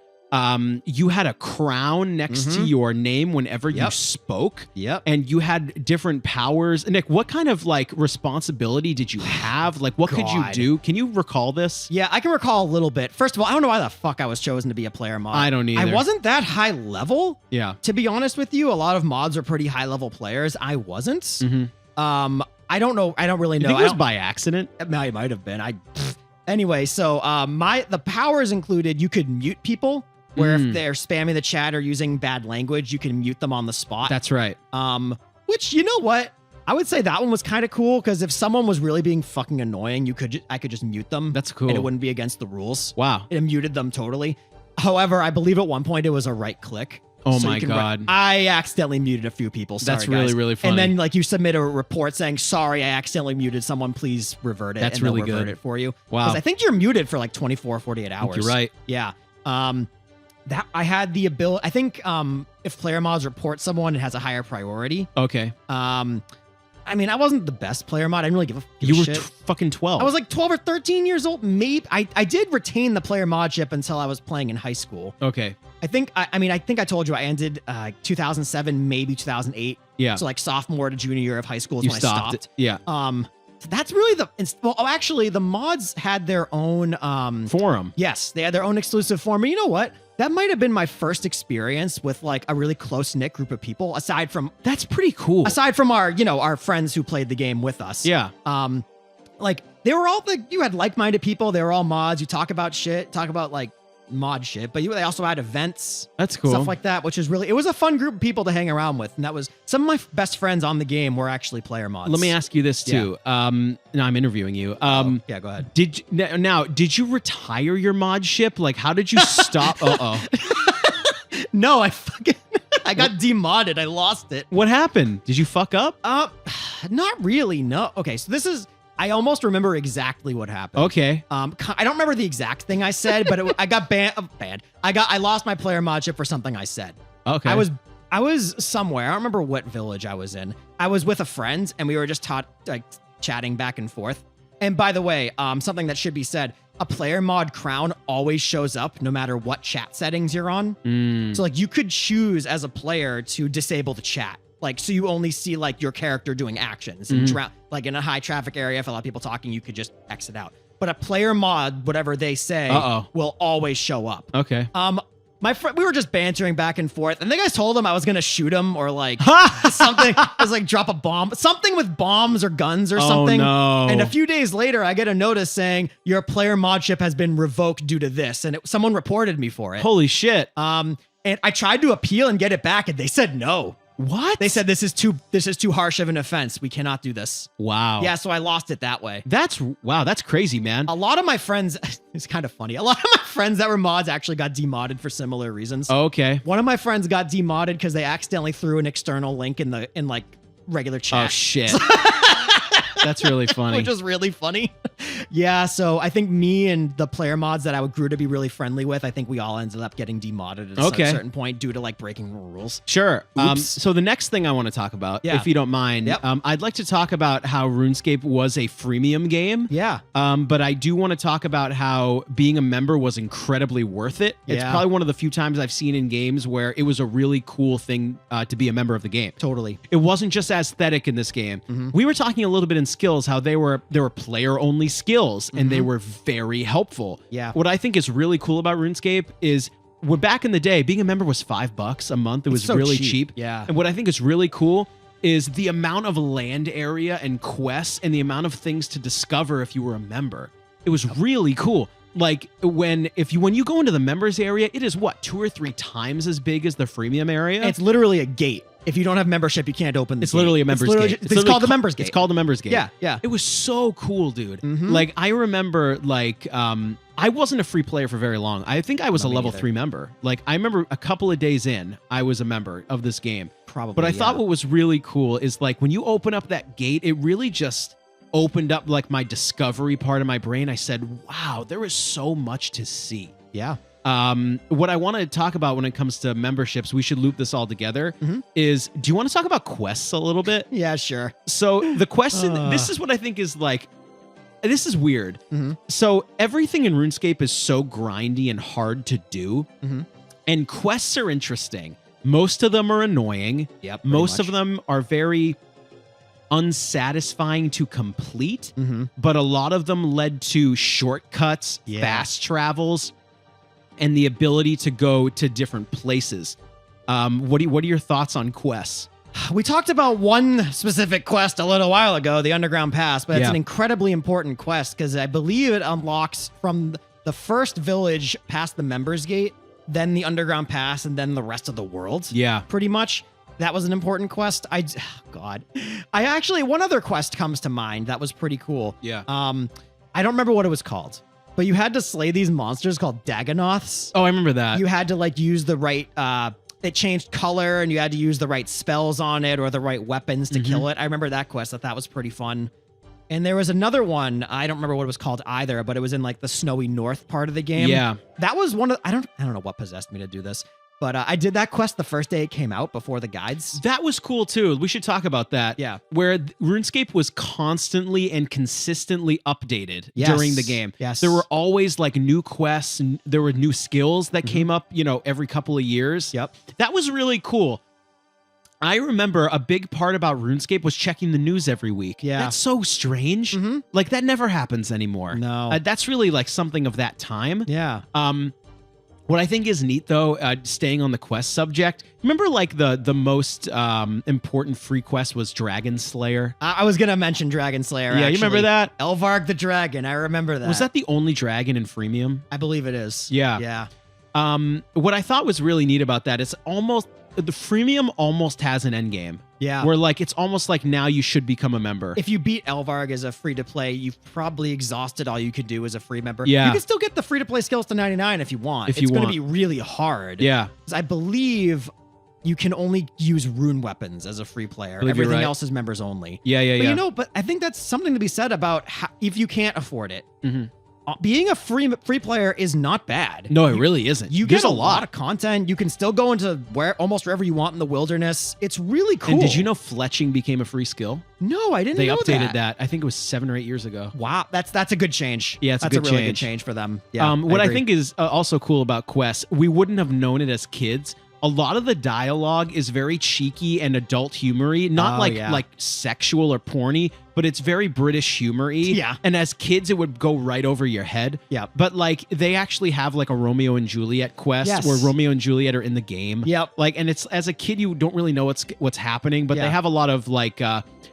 you had a crown next to your name whenever you spoke. Yep. And you had different powers. Nick, what kind of like responsibility did you have? Like what could you God. do? Can you recall this? Yeah, I can recall a little bit. First of all, I don't know why the fuck I was chosen to be a player mod. I don't either. I wasn't that high level. Yeah. To be honest with you, a lot of mods are pretty high level players. I wasn't. Mm-hmm. I don't know. I don't really know. I think it was I don't- by accident. It might have been. Anyway, so the powers included you could mute people where if they're spamming the chat or using bad language, you can mute them on the spot. That's right. Which, you know what? I would say that one was kind of cool because if someone was really being fucking annoying, I could just mute them. That's cool. And it wouldn't be against the rules. Wow. It muted them totally. However, I believe at one point it was a right click. Oh So my you can God. I accidentally muted a few people. Sorry, That's really, guys. really funny. And then like you submit a report saying, sorry, I accidentally muted someone. Please revert it. That's and they'll really revert good. it for you. Wow. Because I think you're muted for like 24, 48 I hours. think you're right. Yeah. That I had the ability. I think if player mods report someone, it has a higher priority. Okay. I mean, I wasn't the best player mod. I didn't really give a You were shit. fucking 12. I was like 12 or 13 years old. Maybe I did retain the player modship until I was playing in high school. okay. I think I told you I ended 2007, maybe 2008. Yeah. So like sophomore to junior year of high school is You when stopped. I stopped. Yeah. So that's really actually the mods had their own Forum. yes, they had their own exclusive forum. But you know what? That might have been my first experience with like a really close knit group of people aside from That's pretty cool. our friends who played the game with us. Yeah. Like they were all you had like-minded people. They were all mods. You talk about like mod shit, but they also had events, That's cool. stuff like that, which is it was a fun group of people to hang around with. And that was some of my best friends on the game were actually player mods. Let me ask you this too. Now I'm interviewing you. Yeah, go ahead. Did you retire your mod ship? Like, how did you stop? No, I got demodded. I lost it. What happened? Did you fuck up? Not really. No. Okay, so I almost remember exactly what happened. Okay. I don't remember the exact thing I said, but I got banned. I lost my player modship for something I said. Okay. I was somewhere. I don't remember what village I was in. I was with a friend and we were just chatting back and forth. And by the way, something that should be said, a player mod crown always shows up no matter what chat settings you're on. So like you could choose as a player to disable the chat. Like, so you only see like your character doing actions and like in a high traffic area, if a lot of people talking, you could just exit out. But a player mod, whatever they say, will always show up. Okay. My friend, we were just bantering back and forth. And the guys told him I was going to shoot him or like something. I was like, drop a bomb, something with bombs or guns or something. Oh, no. And a few days later, I get a notice saying your player modship has been revoked due to this. And someone reported me for it. Holy shit. And I tried to appeal and get it back. And they said no. What? They said this is too harsh of an offense. We cannot do this. Wow. Yeah, so I lost it that way. That's crazy, man. A lot of my friends, it's kind of funny. A lot of my friends that were mods actually got demodded for similar reasons. Okay. One of my friends got demodded because they accidentally threw an external link in like regular chat. Oh shit. That's really funny. Which was really funny. Yeah, so I think me and the player mods that I grew to be really friendly with, I think we all ended up getting demodded at a certain point due to like breaking rules. Sure. Oops. So the next thing I want to talk about, Yeah. if you don't mind, Yep. I'd like to talk about how RuneScape was a freemium game. Yeah. But I do want to talk about how being a member was incredibly worth it. It's Yeah. probably one of the few times I've seen in games where it was a really cool thing to be a member of the game. Totally. It wasn't just aesthetic in this game. Mm-hmm. We were talking a little bit in skills, how there were player only skills and they were very helpful. Yeah. What I think is really cool about RuneScape is back in the day, being a member was $5 a month. It was so really cheap. cheap. Yeah. And what I think is really cool is the amount of land area and quests and the amount of things to discover if you were a member. It was really cool. Like when you go into the members area, it is what, 2 or 3 times as big as the freemium area. It's literally a gate. If you don't have membership, you can't open the It's gate. literally a members gate. It's called the members gate. It's called the members gate. Yeah, yeah. It was so cool, dude. Mhm. Like I remember, like I wasn't a free player for very long. I think I was a Not me level either. 3 member. Like I remember a couple of days in, I was a member of this game. Probably. But I thought what was really cool is like when you open up that gate, it really just opened up like my discovery part of my brain. I said, wow, there is so much to see. Yeah. What I want to talk about when it comes to memberships, we should loop this all together, Mhm. is do you want to talk about quests a little bit? Yeah, sure. So the question, this is what I think is like, this is weird. Mhm. So everything in RuneScape is so grindy and hard to do, Mhm. and quests are interesting. Most of them are annoying. Yep. Most of them are very unsatisfying to complete, Mhm. but a lot of them led to shortcuts, Yeah. fast travels, and the ability to go to different places. What are your thoughts on quests? We talked about one specific quest a little while ago, the Underground Pass, but it's Yeah. an incredibly important quest because I believe it unlocks from the first village past the Members Gate, then the Underground Pass, and then the rest of the world. Yeah. Pretty much. That was an important quest. God. I actually, one other quest comes to mind that was pretty cool. Yeah. I don't remember what it was called, but you had to slay these monsters called Dagonoths. Oh, I remember that. You had to like use the right it changed color and you had to use the right spells on it or the right weapons to kill it. I remember that quest. I thought was pretty fun. And there was another one, I don't remember what it was called either, but it was in like the snowy north part of the game. Yeah. That was one of I don't know what possessed me to do this, but I did that quest the first day it came out before the guides. That was cool too. We should talk about that. Yeah. Where RuneScape was constantly and consistently updated Yes. during the game. Yes. There were always like new quests and there were new skills that came up, every couple of years. Yep. That was really cool. I remember a big part about RuneScape was checking the news every week. Yeah. That's so strange. Mhm. Like that never happens anymore. No. That's really like something of that time. Yeah. What I think is neat, though, staying on the quest subject, remember like the most important free quest was Dragon Slayer? I was going to mention Dragon Slayer. Yeah, you remember actually. that? Elvarg the Dragon. I remember that. Was that the only dragon in freemium? I believe it is. Yeah. Yeah. What I thought was really neat about that is the freemium almost has an end game. Yeah. Where like it's almost like now you should become a member. If you beat Elvarg as a free to play, you've probably exhausted all you could do as a free member. Yeah. You can still get the free to play skills to 99 if you want. If it's you going to want. be really hard. Yeah. 'Cause I believe you can only use rune weapons as a free player. Believe you're Everything right. else is members only. Yeah. But but I think that's something to be said about if you can't afford it. Mhm. Being a free player is not bad. No, it really isn't. You There's get a lot of content. You can still go into almost wherever you want in the wilderness. It's really cool. And did you know fletching became a free skill? No, I didn't They know updated that. I think it was 7 or 8 years ago. Wow, that's a good change. Yeah, it's a that's good really change. good change for them. Yeah. What I agree. think is also cool about quests, we wouldn't have known it as kids. A lot of the dialogue is very cheeky and adult humory, not like sexual or porny, but it's very British humory. Yeah. And as kids, it would go right over your head. Yep. But like they actually have like a Romeo and Juliet quest Yes. where Romeo and Juliet are in the game. Yep. Like, and it's as a kid you don't really know what's happening, but Yeah. they have a lot of like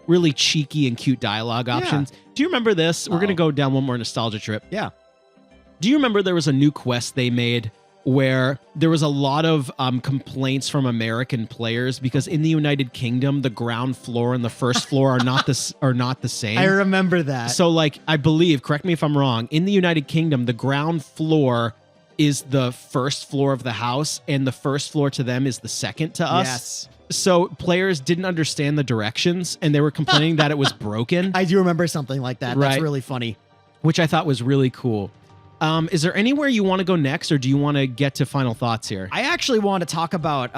really cheeky and cute dialogue options. Do you remember this? We're gonna go down one more nostalgia trip. Yeah. Do you remember there was a new quest they made where there was a lot of complaints from American players because in the United Kingdom, the ground floor and the first floor are not the same. I remember that. So like, I believe, correct me if I'm wrong, in the United Kingdom, the ground floor is the first floor of the house and the first floor to them is the second to us. Yes. So players didn't understand the directions and they were complaining that it was broken, I do remember something like that. Right. That's really funny. which I thought was really cool. Is there anywhere you want to go next, or do you want to get to final thoughts here? I actually want to talk about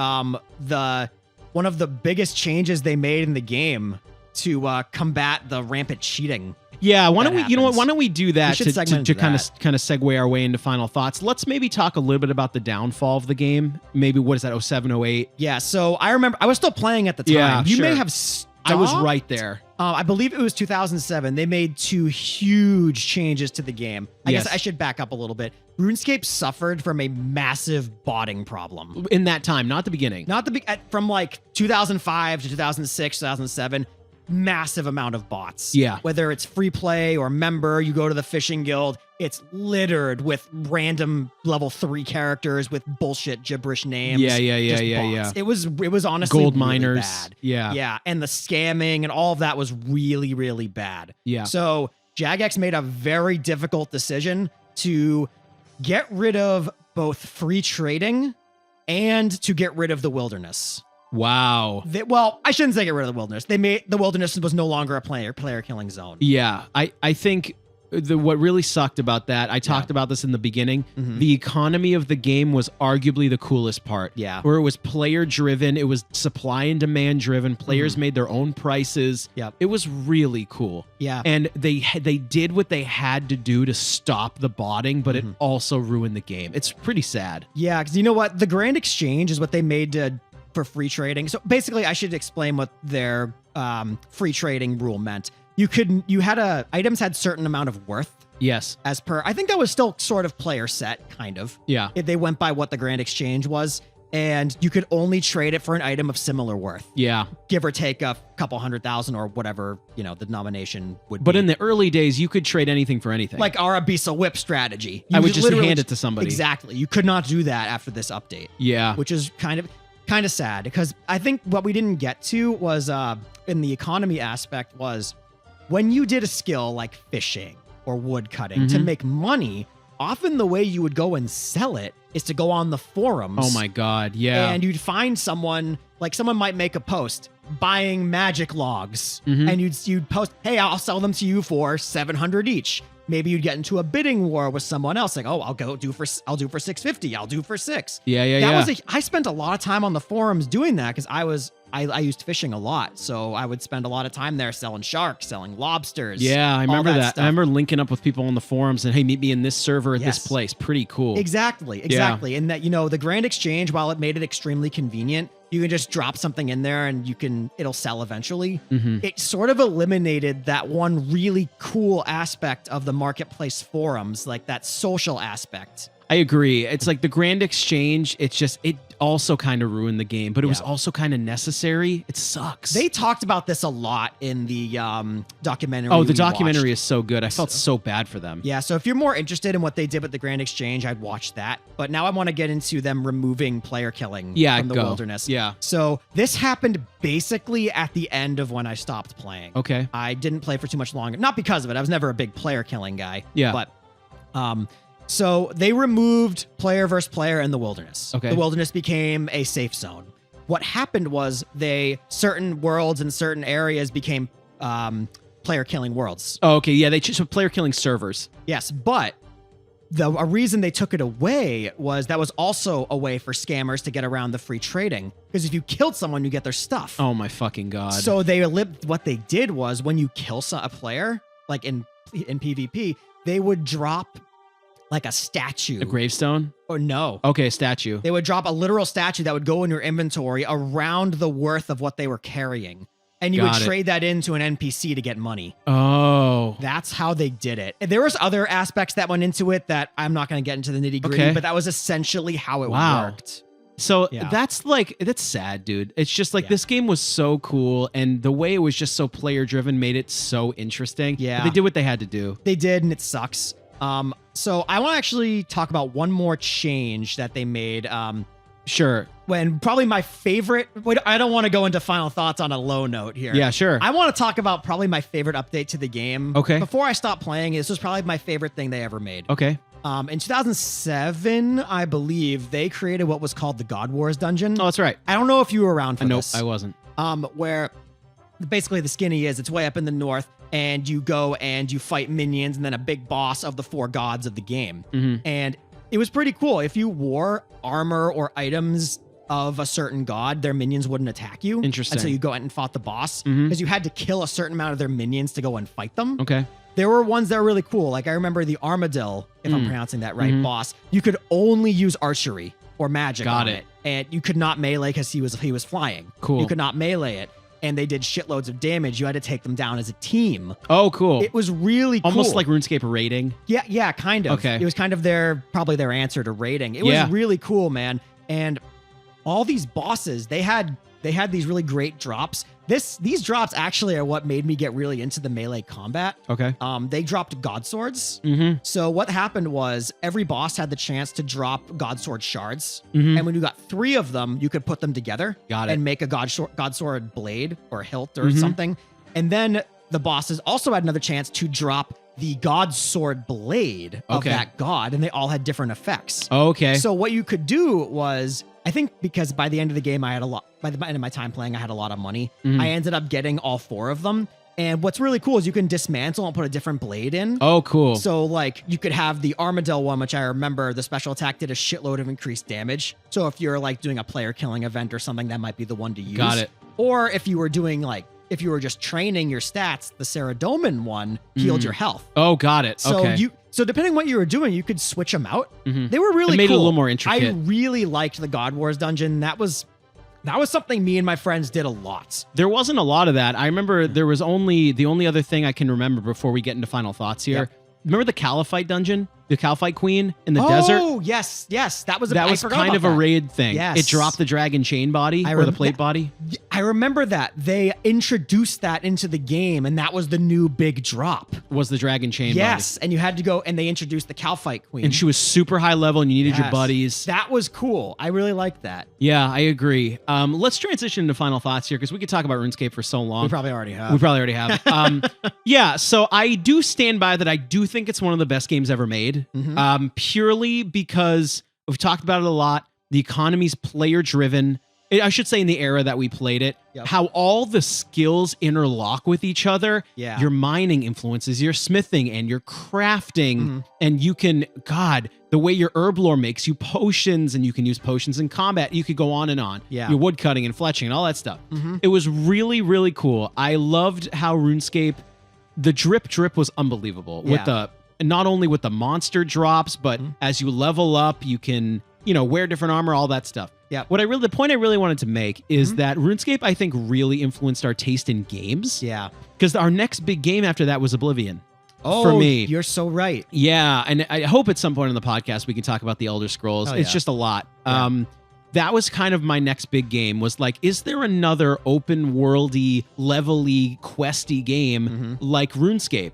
one of the biggest changes they made in the game to combat the rampant cheating. Yeah, why don't we? You know what? happens. Why don't we do that should segment to into kind that. of segue our way into final thoughts? Let's maybe talk a little bit about the downfall of the game. Maybe what is that? 07, 08? Yeah, so I remember I was still playing at the time. Yeah, you may sure. have I was right there. I believe it was 2007. They made 2 huge changes to the game. I guess I should back up a little bit. RuneScape suffered from a massive botting problem. In that time, not the beginning. From like 2005 to 2006, 2007. Massive amount of bots. Yeah. Whether it's free play or member, you go to the fishing guild, it's littered with random level 3 characters with bullshit gibberish names. Yeah. It was honestly gold really miners. bad. Yeah. Yeah. And the scamming and all of that was really, really bad. Yeah. So Jagex made a very difficult decision to get rid of both free trading and to get rid of the wilderness. Wow. Well, I shouldn't say get rid of the wilderness. They made the wilderness was no longer a player killing zone. Yeah. I think what really sucked about that, I talked about this in the beginning, the economy of the game was arguably the coolest part. Yeah. Where it was player driven, it was supply and demand driven, players made their own prices. Yep. It was really cool. Yeah. And they did what they had to do to stop the botting, but it also ruined the game. It's pretty sad. Yeah, because you know what? The Grand Exchange is what they made for free trading. So basically, I should explain what their free trading rule meant. Items had certain amount of worth. Yes. As per, I think that was still sort of player set, kind of. Yeah. If they went by what the Grand Exchange was, and you could only trade it for an item of similar worth. Yeah. Give or take a couple 100,000 or whatever, the denomination would be. But in the early days, you could trade anything for anything. Like our Abyssal Whip strategy. I would just hand it to somebody. Exactly. You could not do that after this update. Yeah. Which is kind of sad, because I think what we didn't get to was in the economy aspect was when you did a skill like fishing or wood cutting to make money, often the way you would go and sell it is to go on the forums. Oh my God, yeah. And you'd find someone might make a post buying magic logs, and you'd post, hey, I'll sell them to you for 700 each. Maybe you'd get into a bidding war with someone else, like, oh, I'll do for 650, I'll do for 6. I spent a lot of time on the forums doing that because I used fishing a lot, so I would spend a lot of time there selling sharks, selling lobsters. Yeah, I remember that. Stuff. I remember linking up with people on the forums and, hey, meet me in this server at this place. Pretty cool. Exactly. Yeah. And that, the Grand Exchange, while it made it extremely convenient, you can just drop something in there and it'll sell eventually. It sort of eliminated that one really cool aspect of the marketplace forums, like that social aspect. I agree. It's like the Grand Exchange, it also kind of ruined the game, but it was also kind of necessary. It sucks. They talked about this a lot in the documentary. Oh, the documentary is so good. I felt so bad for them. Yeah, so if you're more interested in what they did with the Grand Exchange, I'd watch that. But now I want to get into them removing player killing from the wilderness. Yeah. So this happened basically at the end of when I stopped playing. Okay. I didn't play for too much longer. Not because of it. I was never a big player killing guy. Yeah. But so they removed player versus player in the wilderness. Okay. The wilderness became a safe zone. What happened was certain worlds and certain areas became player killing worlds. Oh, okay. Yeah, they chose player killing servers. Yes, but a reason they took it away was that was also a way for scammers to get around the free trading. Because if you killed someone, you get their stuff. Oh my fucking God. So what they did was when you kill a player, like in PvP, they would drop like a statue. A gravestone? Or no. Okay, a statue. They would drop a literal statue that would go in your inventory around the worth of what they were carrying. And you would trade that into an NPC to get money. Oh. That's how they did it. And there was other aspects that went into it that I'm not going to get into the nitty gritty, but that was essentially how it worked. So that's sad, dude. It's just like this game was so cool, and the way it was just so player driven made it so interesting. Yeah. But they did what they had to do. They did, and it sucks. So I want to actually talk about one more change that they made. Sure. When probably my favorite, I don't want to go into final thoughts on a low note here. Yeah, sure. I want to talk about probably my favorite update to the game. Okay. Before I stopped playing, this was probably my favorite thing they ever made. Okay. In 2007, I believe, they created what was called the God Wars dungeon. Oh, that's right. I don't know if you were around for this. Nope, I wasn't. Where basically the skinny is, it's way up in the north, and you go and you fight minions and then a big boss of the 4 gods of the game. And it was pretty cool. If you wore armor or items of a certain god, their minions wouldn't attack you. Interesting. Until you go out and fought the boss. Because you had to kill a certain amount of their minions to go and fight them. Okay. There were ones that were really cool. Like I remember the Armadillo, if I'm pronouncing that right, boss. You could only use archery or magic on it. And you could not melee because he was flying. Cool. You could not melee it. and they did shitloads of damage, you had to take them down as a team. Oh, cool. It was really cool. Almost like RuneScape raiding. Yeah, kind of. Okay. It was kind of probably their answer to raiding. It Yeah. was really cool, man. And all these bosses, they had these really great drops. These drops actually are what made me get really into the melee combat. Okay. They dropped god swords. Mm-hmm. So what happened was every boss had the chance to drop god sword shards. Mhm. And when you got 3 of them, you could put them together Got it. and make a god sword blade or hilt or something. And then the bosses also had another chance to drop the god sword blade of Okay. that god, and they all had different effects. Okay. So what you could do was, I think because by the end of the game, by the end of my time playing, I had a lot of money. Mhm. I ended up getting all 4 of them. And what's really cool is you can dismantle and put a different blade in. Oh, cool. So like you could have the Armadillo one, which I remember the special attack did a shitload of increased damage. So if you're like doing a player killing event or something, that might be the one to use. Got it. Or if you were doing if you were just training your stats, the Saradomin one healed your health. Oh, got it. So Okay. so depending what you were doing, you could switch them out. Mhm. They were really It made cool. it a little more intricate. I really liked the God Wars dungeon. That was something me and my friends did a lot. There wasn't a lot of that. I remember there was the only other thing I can remember before we get into final thoughts here. Yep. Remember the Caliphite dungeon? The Caliphite Queen in the desert? Oh, yes. That was That was kind of a raid thing. Yes. It dropped the dragon chain body or the plate body. I remember that. They introduced that into the game, and that was the new big drop. Was the dragon chain Yes, and you had to go, and they introduced the Caliphite Queen. body. And she was super high level and you needed your Yes. buddies. That was cool. I really liked that. Yeah, I agree. Let's transition to final thoughts here because we could talk about RuneScape for so long. We probably already have. We probably already have. Yeah, so I do stand by that. I do think it's one of the best games ever made. Mhm. Purely because we've talked about it a lot. The economy's player driven. I should say in the era that we played it, Yep. how all the skills interlock with each other. Yeah. Your mining influences your smithing and your crafting. Mhm. And you can, the way your herb lore makes you potions, and you can use potions in combat. You could go on and on. Yeah. Your wood cutting and fletching and all that stuff. Mhm. It was really, really cool. I loved how RuneScape, the drip was unbelievable. With Yeah. not only with the monster drops, but Mhm. as you level up, you can, wear different armor, all that stuff. Yeah. The point I really wanted to make is that RuneScape, I think, really influenced our taste in games. Yeah. Because our next big game after that was Oblivion. Oh, for me. you're so right. Yeah, and I hope at some point in the podcast we can talk about the Elder Scrolls. Oh, It's yeah. just a lot. Yeah. That was kind of my next big game, was like, is there another open worldy, level-y, questy game like RuneScape?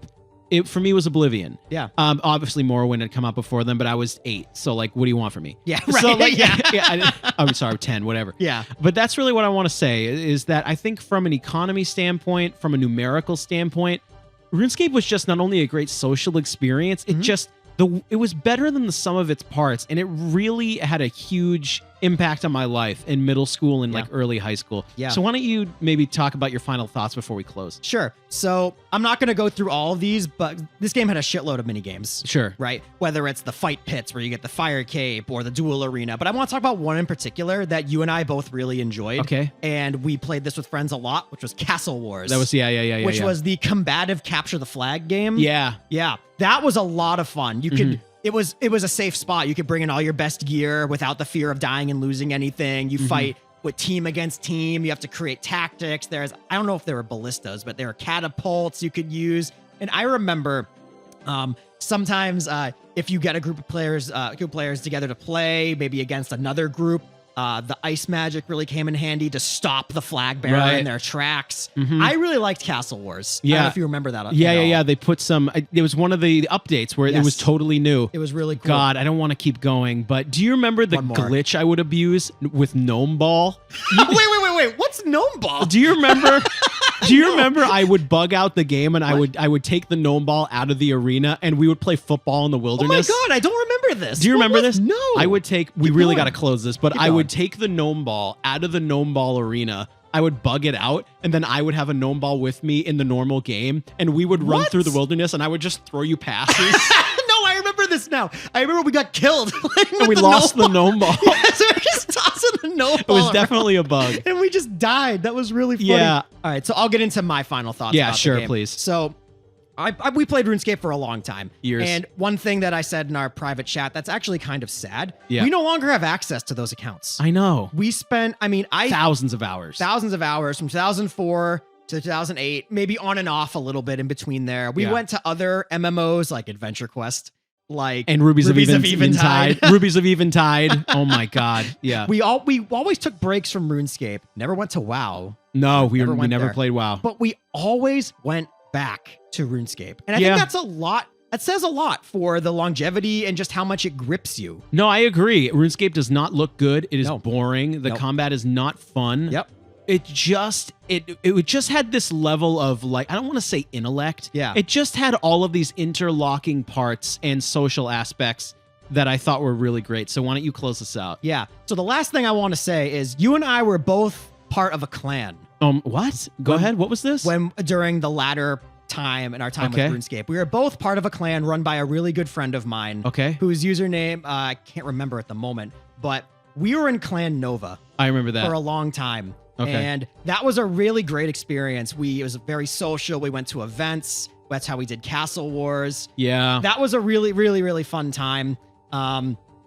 It for me was Oblivion. Yeah. Obviously Morrowind had come out before then, but I was 8. So like, what do you want from me? Yeah, right. So like, Yeah. I'm sorry, 10, whatever. Yeah. But that's really what I want to say is that I think from an economy standpoint, from a numerical standpoint, RuneScape was just not only a great social experience, it was better than the sum of its parts, and it really had a huge impact on my life in middle school and like early high school. Yeah. So why don't you maybe talk about your final thoughts before we close? Sure. So I'm not going to go through all of these, but this game had a shitload of mini games. Sure. Right? Whether it's the fight pits where you get the fire cape or the duel arena. But I want to talk about one in particular that you and I both really enjoyed. Okay. And we played this with friends a lot, which was Castle Wars. That was which was the combative capture the flag game. Yeah. Yeah. That was a lot of fun. You could it was a safe spot. You could bring in all your best gear without the fear of dying and losing anything. You fight with team against team. You have to create tactics. I don't know if there were ballistas, but there were catapults you could use. And I remember sometimes if you get a group of players together to play, maybe against another group, the ice magic really came in handy to stop the flag bearer in their tracks. I really liked Castle Wars. I don't know if you remember that. Yeah. They put some. It was one of the updates where it was totally new. It was really cool. God, I don't want to keep going, but do you remember the glitch I would abuse with Gnome Ball? Wait. What's Gnome Ball? Do you remember? Do you remember I would bug out the game and I would take the Gnome Ball out of the arena and we would play football in the wilderness? Oh my God, I don't remember this. Do you remember this? No. I would take. We really got to close this, but I going. would take the Gnome Ball out of the Gnome Ball arena. I would bug it out, and then I would have a Gnome Ball with me in the normal game, and we would run through the wilderness, and I would just throw you passes. No, I remember this now. I remember we got killed. And we lost the Gnome Ball. Yeah, so we're just tossing the Gnome Ball. It was definitely a bug. And we just died. That was really funny. Yeah. All right, so I'll get into my final thoughts. Yeah, about sure, the game. please. So we played RuneScape for a long time. Years. And one thing that I said in our private chat that's actually kind of sad. Yeah. We no longer have access to those accounts. I know. We spent, Thousands of hours. thousands of hours from 2004 to 2008, maybe on and off a little bit in between there. We went to other MMOs like Adventure Quest, and Rubies of Eventide. Rubies of Eventide. Oh my God. Yeah. We always took breaks from RuneScape. Never went to WoW. No, we never there. played WoW. But we always went back to RuneScape. And I think that's a lot. That says a lot for the longevity and just how much it grips you. No, I agree. RuneScape does not look good. It is boring. The combat is not fun. Yep. It just had this level of, like, I don't want to say intellect. Yeah. It just had all of these interlocking parts and social aspects that I thought were really great. So why don't you close this out? Yeah. So the last thing I want to say is you and I were both part of a clan. What? Go ahead. What was this? During the latter time in our time with RuneScape, we were both part of a clan run by a really good friend of mine. Okay. Whose username I can't remember at the moment, but we were in Clan Nova. I remember that for a long time. Okay. And that was a really great experience. It was very social. We went to events. That's how we did Castle Wars. Yeah. That was a really, really, really fun time.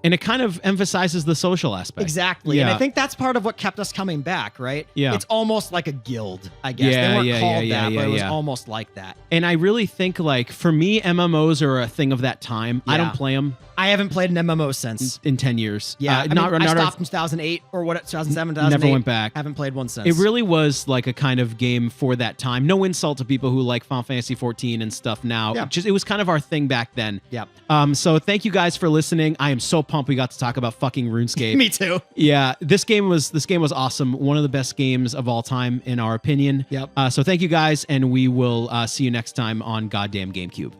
And it kind of emphasizes the social aspect. Exactly. Yeah. And I think that's part of what kept us coming back, right? Yeah. It's almost like a guild, I guess. Yeah, they weren't yeah, called yeah, that, yeah, but it was yeah. almost like that. And I really think, like, for me, MMOs are a thing of that time. I don't play them. I haven't played an MMO since. In 10 years. Yeah. I stopped in 2008 or 2007, 2008. Never went back. Haven't played one since. It really was like a kind of game for that time. No insult to people who like Final Fantasy 14 and stuff now. Yeah. It was kind of our thing back then. Yeah. So thank you guys for listening. I am so pumped we got to talk about fucking RuneScape. Me too. Yeah, this game was awesome. One of the best games of all time, in our opinion. Yep. So thank you guys, and we will see you next time on Goddamn GameCube.